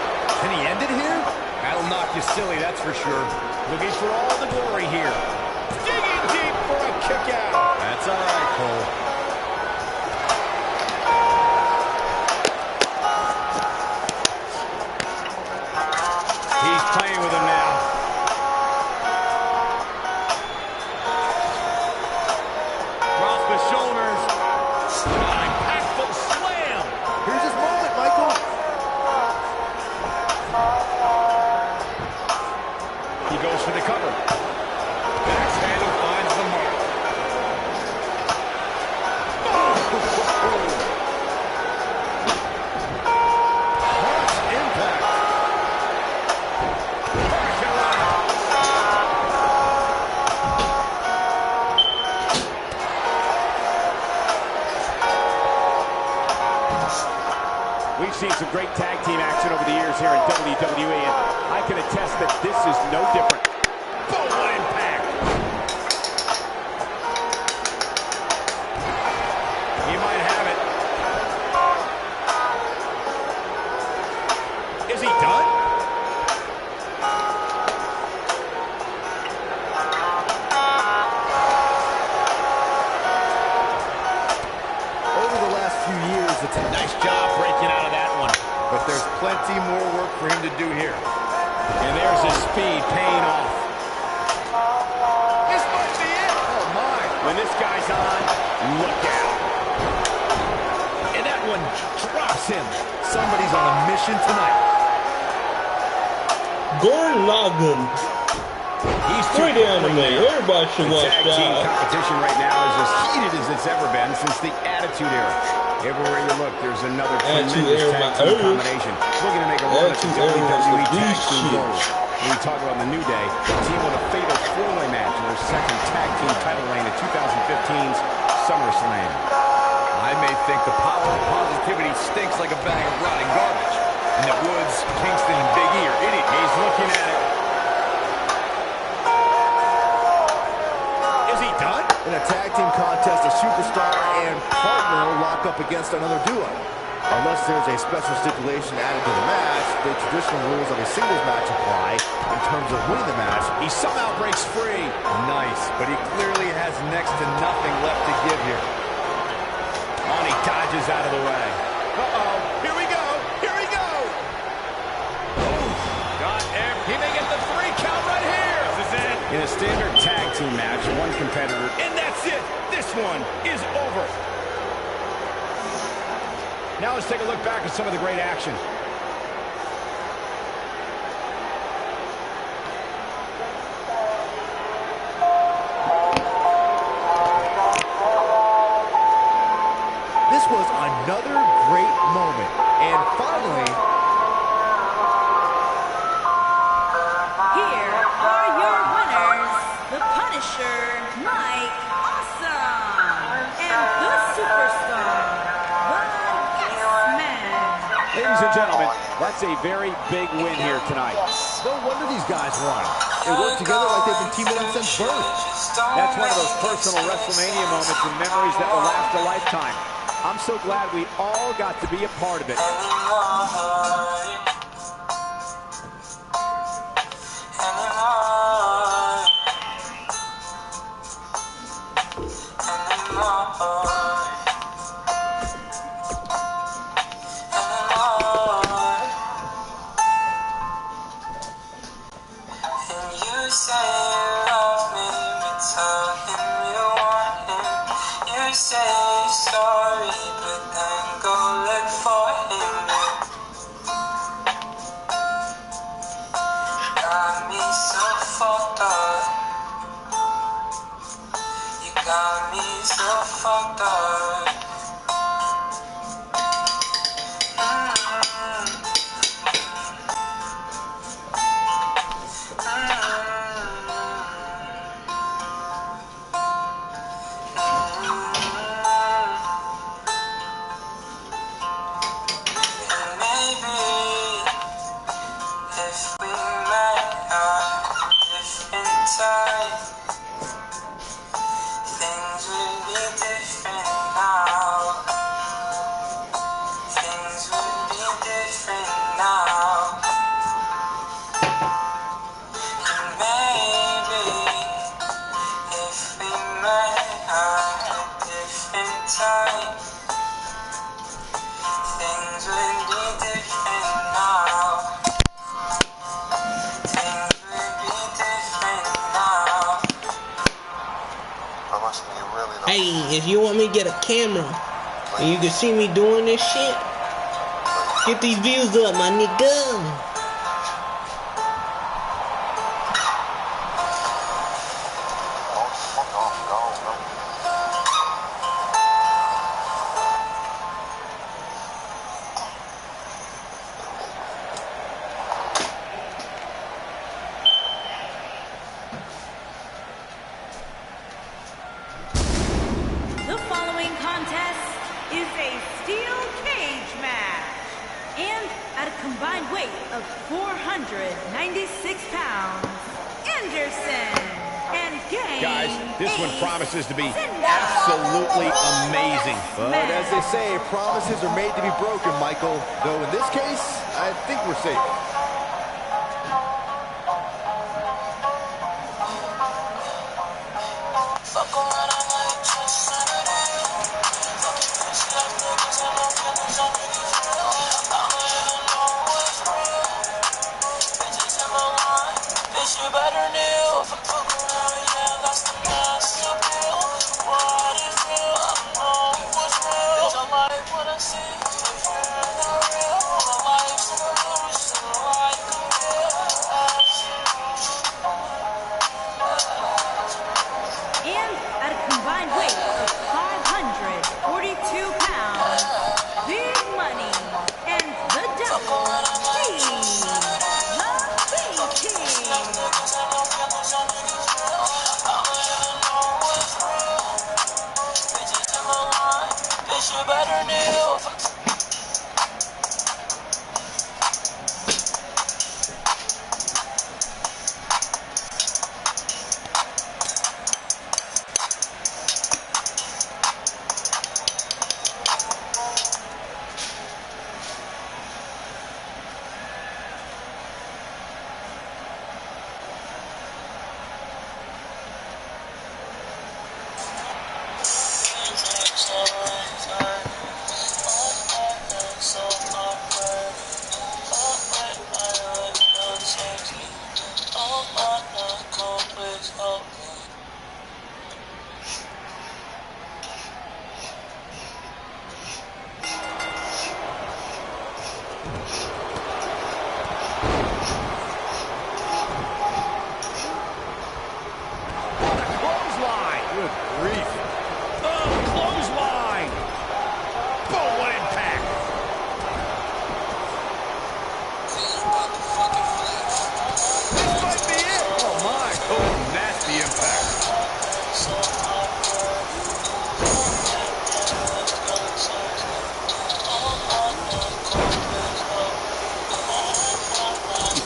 E: Can he end it here? That'll knock you silly, that's for sure. Looking for all the glory here. Digging deep for a kick out. That's all right, Cole. He's playing with him now. Across the shoulders. Impactful slam.
D: Here's his moment, Michael.
E: He goes for the cover. Backhanding finds the mark. Harsh impact. We've seen some great tag team action over the years here in WWE, and I can attest that this is no different. Boom, what impact! He might have it. Is he done?
D: Over the last few years, it's a
E: Nice job breaking out of that one.
D: but there's plenty more work for him to do here.
E: And there's his speed paying off. This might be it.
D: Oh, my.
E: When this guy's on, look out. And that one drops him.
D: Somebody's on a mission tonight.
A: Gordon Logan.
E: He's
A: Straight anime. Everybody should
E: The
A: watch
E: tag team
A: that.
E: competition right now is as heated as it's ever been since the Attitude Era. Everywhere you look, there's another
A: Attitude
E: tremendous
A: Era,
E: tag team
A: my
E: combination looking to make a run at the
A: Attitude Era was
E: WWE
A: the
E: Tag
A: beast
E: Team
A: shit.
E: gold. When we talk about the New Day, the team won a fatal four-way match in their second tag team title reign at 2015's SummerSlam.
C: I may think the power of positivity stinks like a bag of rotting garbage, and that Woods, Kingston, and Big E are idiots.
E: He's looking at it. Is he done?
D: In a tag team contest, a superstar and partner lock up against another duo. Unless there's a special stipulation added to the match, the traditional rules of a singles match apply in terms of winning the match.
E: He somehow breaks free.
C: Nice, but he clearly has next to nothing left to give here.
E: Oh, and he dodges out of the way. Uh-oh. Here we go. Here we go. He may get the 3 count right here. This is it. In a standard tag team match, one competitor, and that's it. This one is over. Now let's take a look back at some of the great action.
D: This was another great moment. And finally,
B: Here are your winners, the Punisher, Mike Awesome, and the Superstar, the Yes Man.
E: Ladies and gentlemen, that's a very big win here tonight.
D: no wonder these guys won. They work together like they've been teaming up since birth.
E: That's one of those personal WrestleMania moments and memories that will last a lifetime. I'm so glad we all got to be a part of it.
A: Hey, if you want me to get a camera and you can see me doing this shit, get these views up, my nigga.
B: The following contest is a steel cage match. And at a combined weight of 496 pounds, Anderson and Gang.
E: Guys, this one promises to be absolutely amazing.
D: But as they say, promises are made to be broken, Michael. Though in this case, I think we're safe.
B: And at a combined weight of 542 pounds, Big Money and the Devil, Steve, the B-King.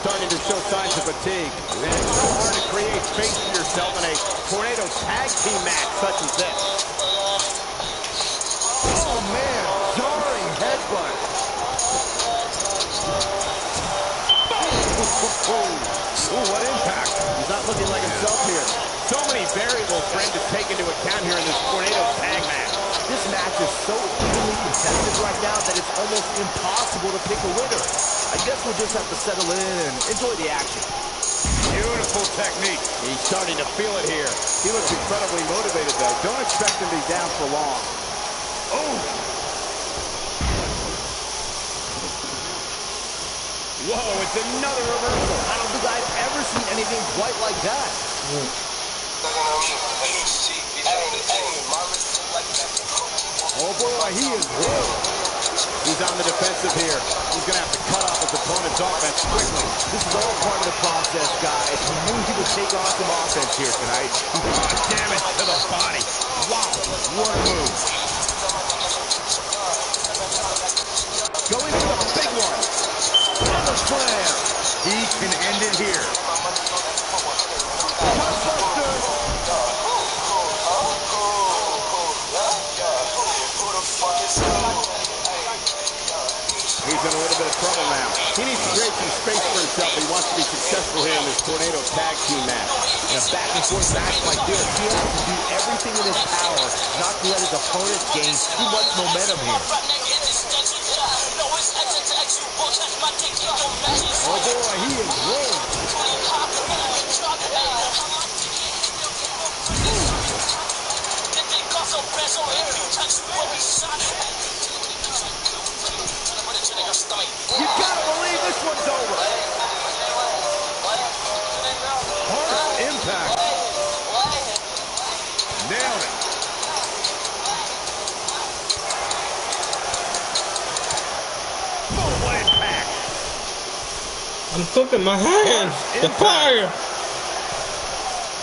E: Starting to show signs of fatigue. And it's so hard to create space for yourself in a tornado tag team match such as this.
D: Oh, man. Jarring headbutt.
E: Ooh, what impact. He's not looking like himself here. So many variables for him to take into account here in this tornado tag match.
D: so evenly contested right now that it's almost impossible to pick a winner. I guess we'll just have to settle in and enjoy the action.
E: Beautiful technique. He's starting to feel it here. He looks incredibly motivated, though. Don't expect him to be down for long. Oh! Whoa, it's another reversal.
D: I don't think I've ever seen anything quite like that.
E: Oh, boy, he is rolling. He's on the defensive here. He's going to have to cut off his opponent's offense quickly.
D: This is all part of the process, guys. He knew he would take on some offense here tonight.
E: Damage to the body. Wow, what a move.
D: Going for the big one. And the slam.
E: He can end it here. He's in a little bit of trouble now. He needs to create some space for himself if he wants to be successful here in this Tornado Tag Team match.
D: In a back-and-forth match like this, he has to do everything in his power not to let his opponent gain too much momentum here.
E: Oh boy, he is rolling.
D: You gotta believe this one's over.
E: Hard impact. Nailed it. Oh, what impact.
A: I'm cooking my hands. The fire.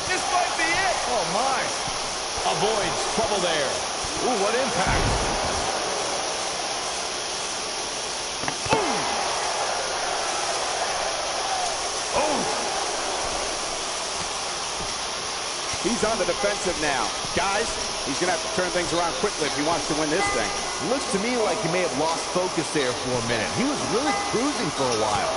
E: This might be it. Oh, my. Avoids trouble there. Ooh, what impact. He's on the defensive now. Guys, he's going to have to turn things around quickly if he wants to win this thing.
D: Looks to me like he may have lost focus there for a minute. He was really cruising for a while.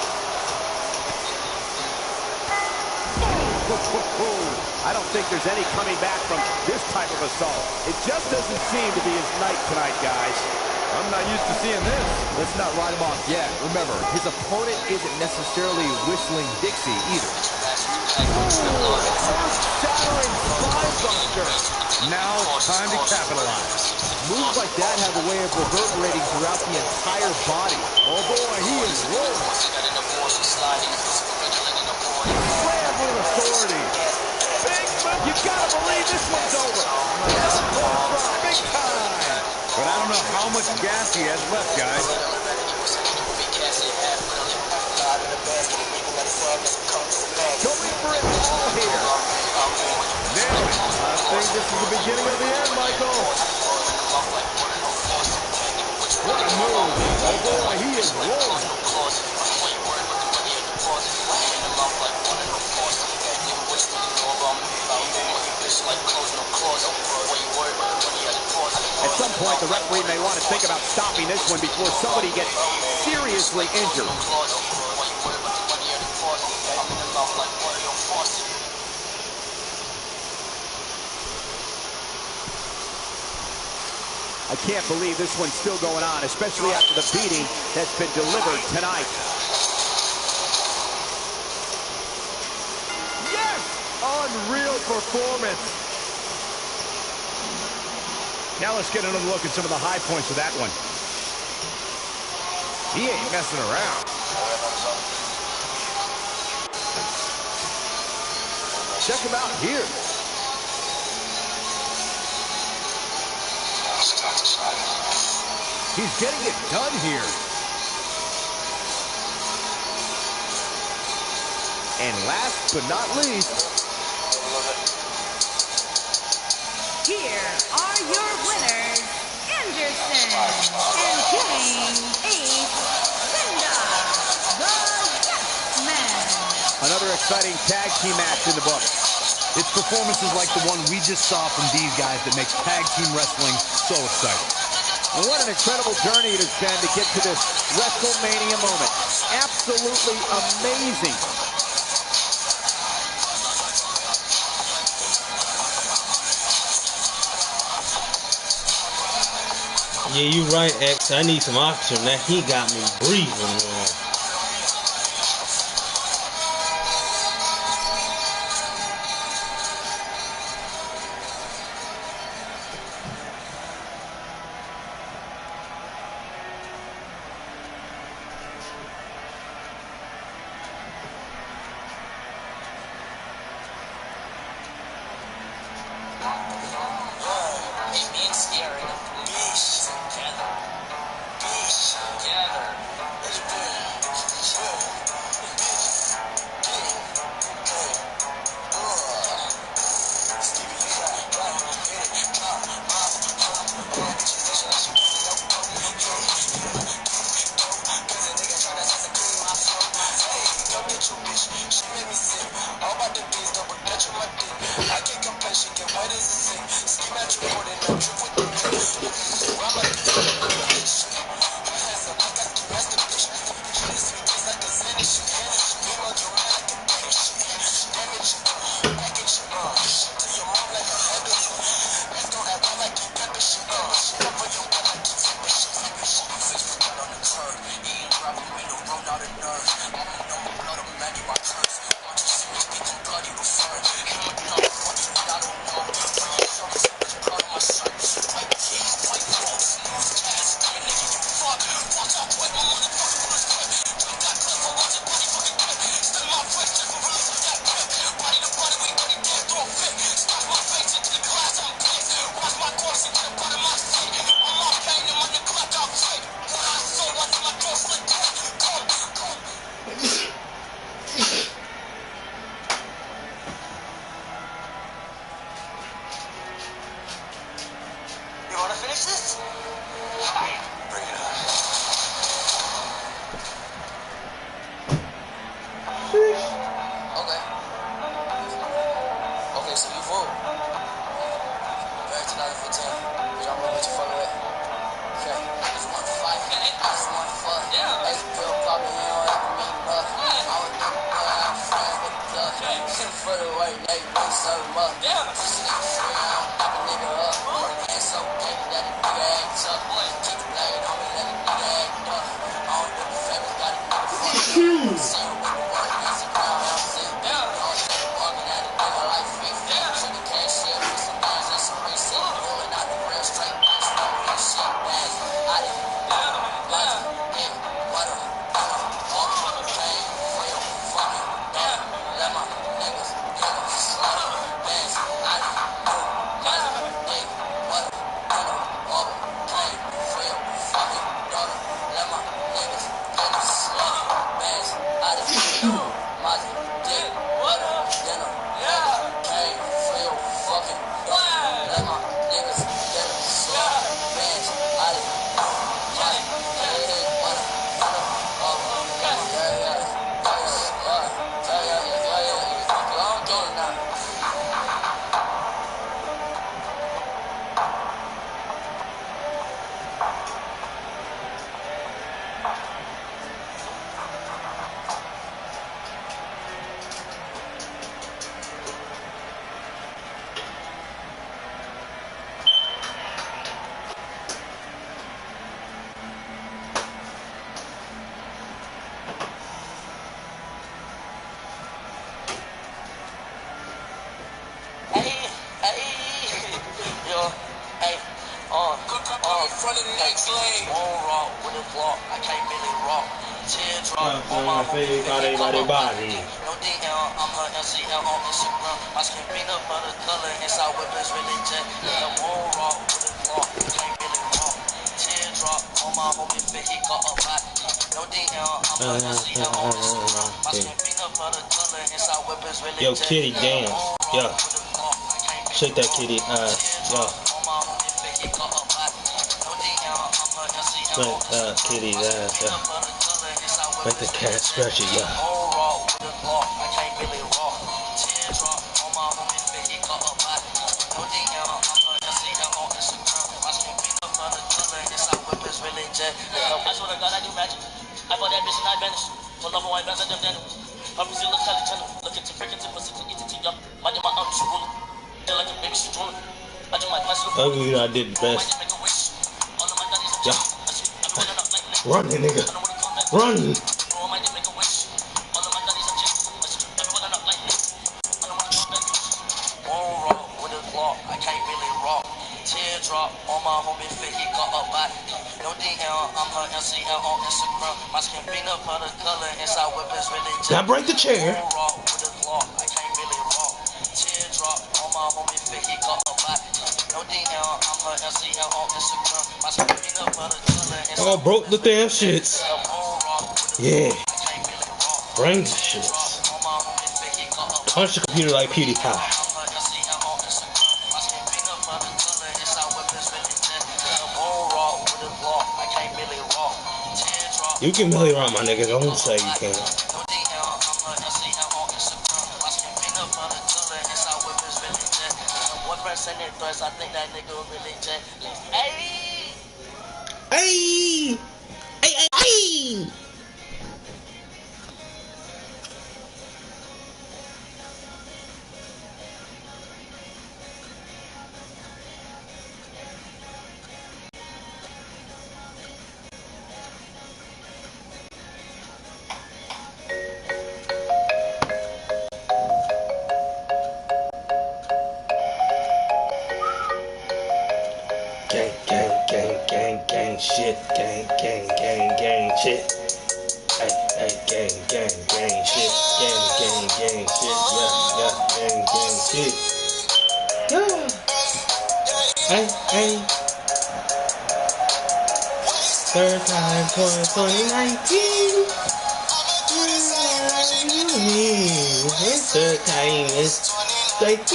E: I don't think there's any coming back from this type of assault. It just doesn't seem to be his night tonight, guys. I'm not used to seeing this.
D: Let's not write him off yet. Remember, his opponent isn't necessarily whistling Dixie either.
E: Shattering spinebuster. Now time to capitalize.
D: Moves like that have a way of reverberating throughout the entire body.
E: Oh boy, he is rolling.
D: Slam with authority.
E: Big move. You gotta believe this one's over. Big time. But I don't know how much gas he has left, guys.
D: Going for it all here.
E: Nailed it. I think this is the beginning of the end, Michael. What a move. Oh boy, he is rolling. At some point, the referee may want to think about stopping this one before somebody gets seriously injured. I can't believe this one's still going on, especially after the beating that's been delivered tonight.
D: Yes! Unreal performance.
E: Now let's get another look at some of the high points of that one. He ain't messing around.
D: Check him out here.
E: He's getting it done here.
D: And last but not least,
B: Here are your winners, Anderson and King Ace Linda, the Yes Men.
E: Another exciting tag team match in the book. It's performances like the one we just saw from these guys that makes tag team wrestling so exciting.
D: and what an incredible journey it has been to get to this WrestleMania moment. Absolutely amazing.
A: Yeah, you right, X. I need some oxygen. That heat got me breathing wrong. Yo, kitty, dance. Yo. Shake that kitty ass. Yo. Kitty ass. Yo. Make the cat scratch it. Yo.
B: I swear to God, I do magic. I bought that bitch and I vanished. For love, I advance, I them down. I'm still a Kelly channel. Looking to freaking to pussy to eat the tea up. My she ruling. Feel like a baby, she drooling. I do my pass.
A: I did the best. Yeah. Run, nigga. Run.
B: I can't really rock. Teardrop on my homie fit, he got a back. No DL, I'm her LCL on Instagram. My skin peanut butter color, inside whip is really
A: Now
B: jet.
A: break the chair.
B: Rock with a Glock, I can't really rock. Teardrop on my homie fit, he got a back. No DL, I'm her LCL on Instagram. My skin peanut butter color, inside
A: Oh, broke the damn shits. Yeah. Bring the shits. Punch the computer like PewDiePie. You can really run, my nigga. Don't say you can't. I think that nigga really jet. Hey! Hey! Hey! Hey! Gang, gang, gang, gang, gang, shit. Gang, gang, gang, gang, shit. Hey, hey, gang, gang, gang, shit. Gang, gang, gang, shit. Yeah, yeah, gang, gang, shit. Yeah. Hey, hey. Third time, 2019. Third time is 19.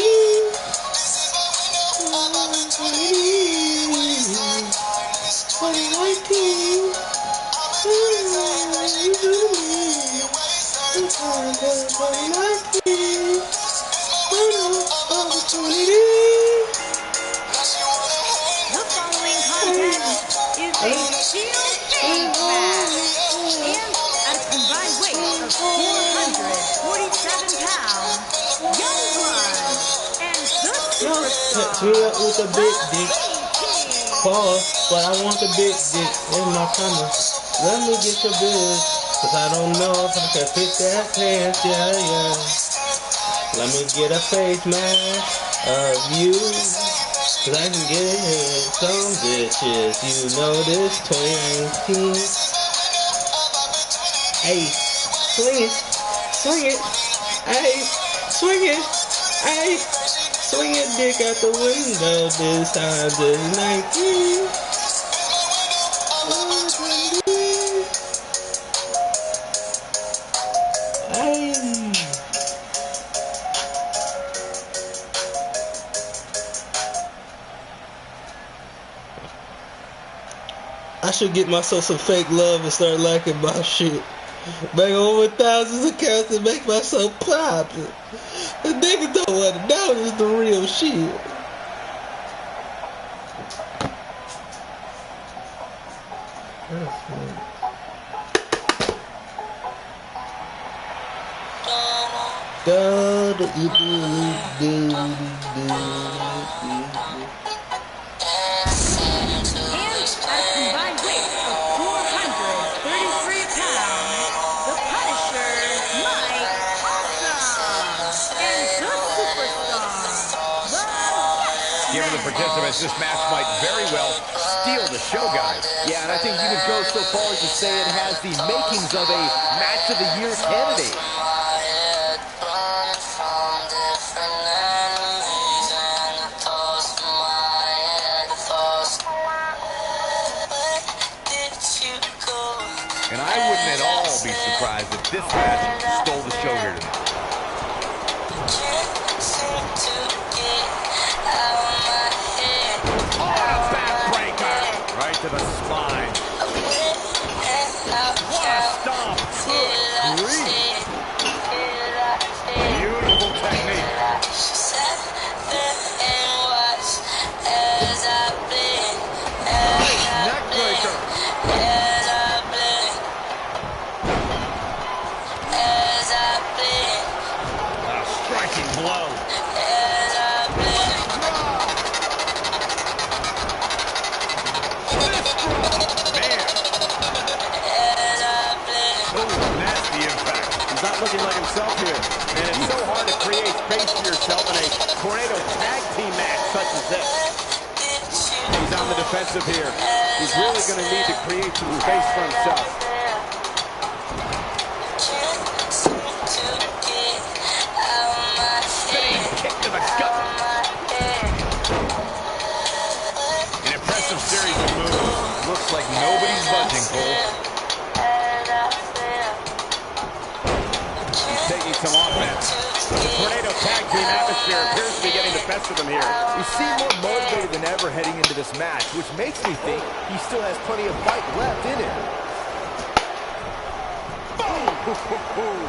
A: 2019.
F: The following contest is a steel cage match. And at a combined weight of 447 pounds, young blood and the
A: Touch
F: superstar,
A: me up with a big
F: the
A: dick.
F: B-Team.
A: Pause, but I want the big dick in my camera. Let me get your biz, cause I don't know if I can fit that pants, yeah, yeah. Let me get a face mask of you, cause I can get some bitches. You know this 2019. Hey, swing it, swing it, hey, swing it, hey, swing your dick out the window this time, this 19. Hey. I should get myself some fake love and start liking my shit. Make over thousands of accounts and make myself popular. The niggas don't want to know this is the real shit.
F: And at a combined weight of 433 pounds, the Punisher, Mike Awesome, and the superstar, the
E: Given the participants, this match might very well steal the show, guys.
D: Yeah, and I think you could go so far as to say it has the makings of a match of the year candidate.
E: And I wouldn't at all be surprised if this match stole the show here tonight. Oh, a backbreaker! Right to the spine. What a stomp! Good grief! Beautiful technique. Nice neckbreaker. A striking blow. space for yourself in a tornado tag team match such as this. He's on the defensive here. He's really going to need to create some space for himself. Spinning kick to the gut. An impressive series of moves.
C: Looks like nobody's budging, Cole.
E: He's taking some offense. The tornado tag team atmosphere appears to be getting the best of them here.
D: You seem more motivated than ever heading into this match, which makes me think he still has plenty of fight left in him.
E: Boom!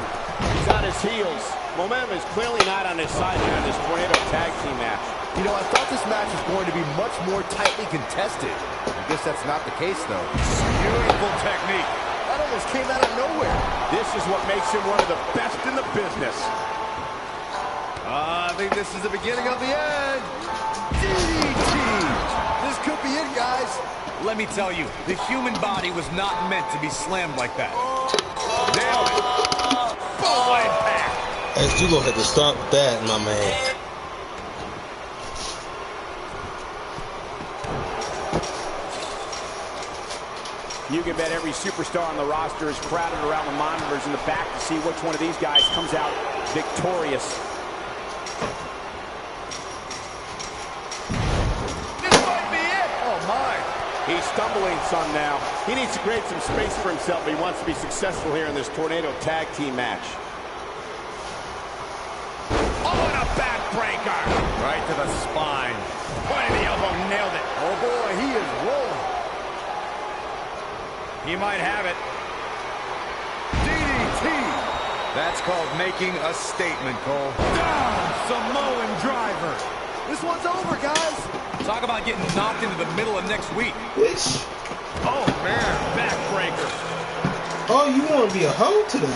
E: He's on his heels. Momentum is clearly not on his side here in this tornado tag team match.
D: You know, I thought this match was going to be much more tightly contested. I guess that's not the case, though.
E: Beautiful technique.
D: That almost came out of nowhere.
E: This is what makes him one of the best in the business.
D: I think this is the beginning of the end. DDT. This could be it, guys.
C: Let me tell you, the human body was not meant to be slammed like that.
E: Nailed it. Boom, impact.
A: Hey, you gonna have to stop that, my man.
E: You can bet every superstar on the roster is crowded around the monitors in the back to see which one of these guys comes out victorious.
D: This might be it. Oh, my.
E: He's stumbling some now. He needs to create some space for himself if he wants to be successful here in this tornado tag team match. Oh, and a backbreaker.
C: Right to the spine.
E: Point of the elbow, nailed it.
D: Oh, boy, he is rolling.
C: He might have it.
D: DDT.
C: That's called making a statement, Cole.
D: Down, Samoan driver. This one's over, guys.
C: Talk about getting knocked into the middle of next week.
A: Bitch.
E: Oh, man, backbreaker.
A: Oh, you want to be a hoe today?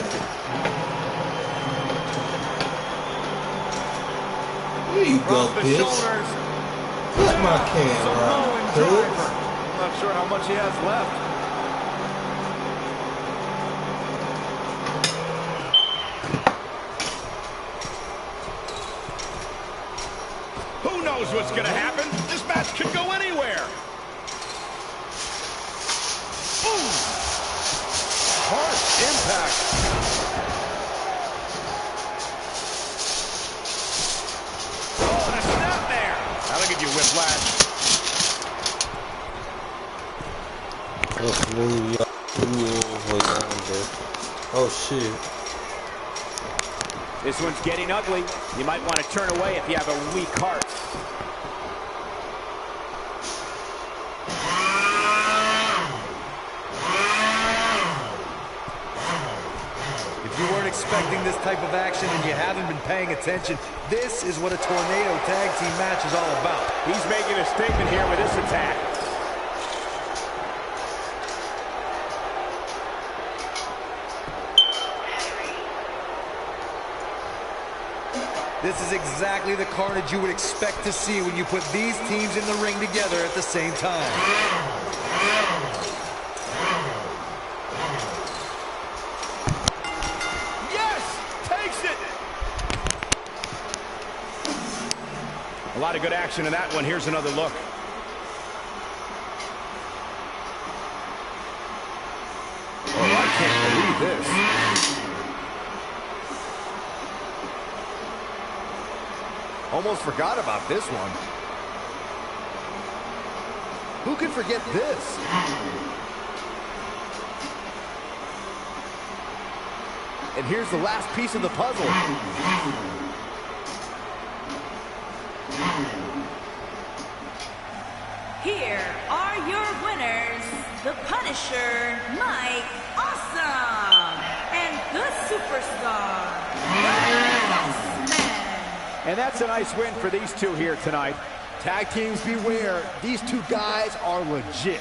A: There you go, bitch.
D: Shoulders.
A: Put my can
D: Samoan
A: right,
D: driver. I'm not sure how much he has left.
E: Who knows what's going to happen? This match could go anywhere. Boom!
D: Harsh impact.
E: Oh, and a snap there. That'll give you whiplash.
A: Oh shit.
E: This one's getting ugly. You might want to turn away if you have a weak heart.
C: If you weren't expecting this type of action and you haven't been paying attention, this is what a tornado tag team match is all about.
E: He's making a statement here with this attack.
C: This is exactly the carnage you would expect to see when you put these teams in the ring together at the same time.
E: Yes! Takes it! A lot of good action in that one. Here's another look.
D: Oh, I can't believe this. Almost forgot about this one. Who can forget this? And here's the last piece of the puzzle.
F: Here are your winners, the Punisher, Mike Awesome, and the Superstar, the Bossman.
E: And that's a nice win for these two here tonight.
D: Tag teams beware. These two guys are legit.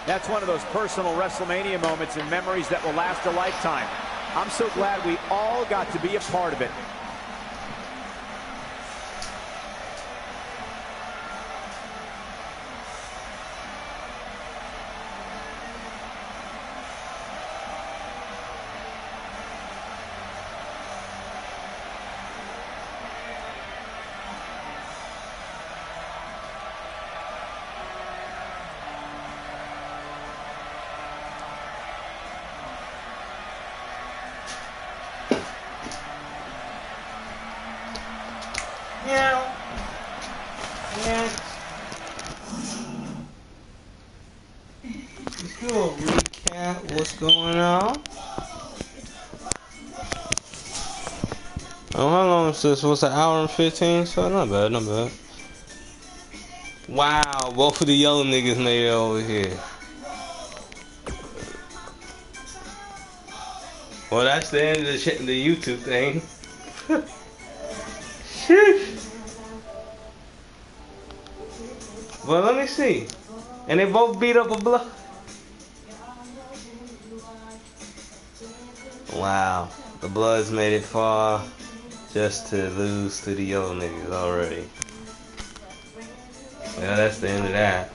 E: That's one of those personal WrestleMania moments and memories that will last a lifetime. I'm so glad we all got to be a part of it.
A: Yeah. Yeah. Let's do a recap. What's going on? Oh, how long is this? What's an hour and 15? So not bad, not bad. Wow, both of the yellow niggas made it over here. Well, that's the end of the YouTube thing. Sheesh. Well, let me see. And they both beat up a blood. Wow, the Bloods made it far just to lose to the yellow niggas already. Well, that's the end of that.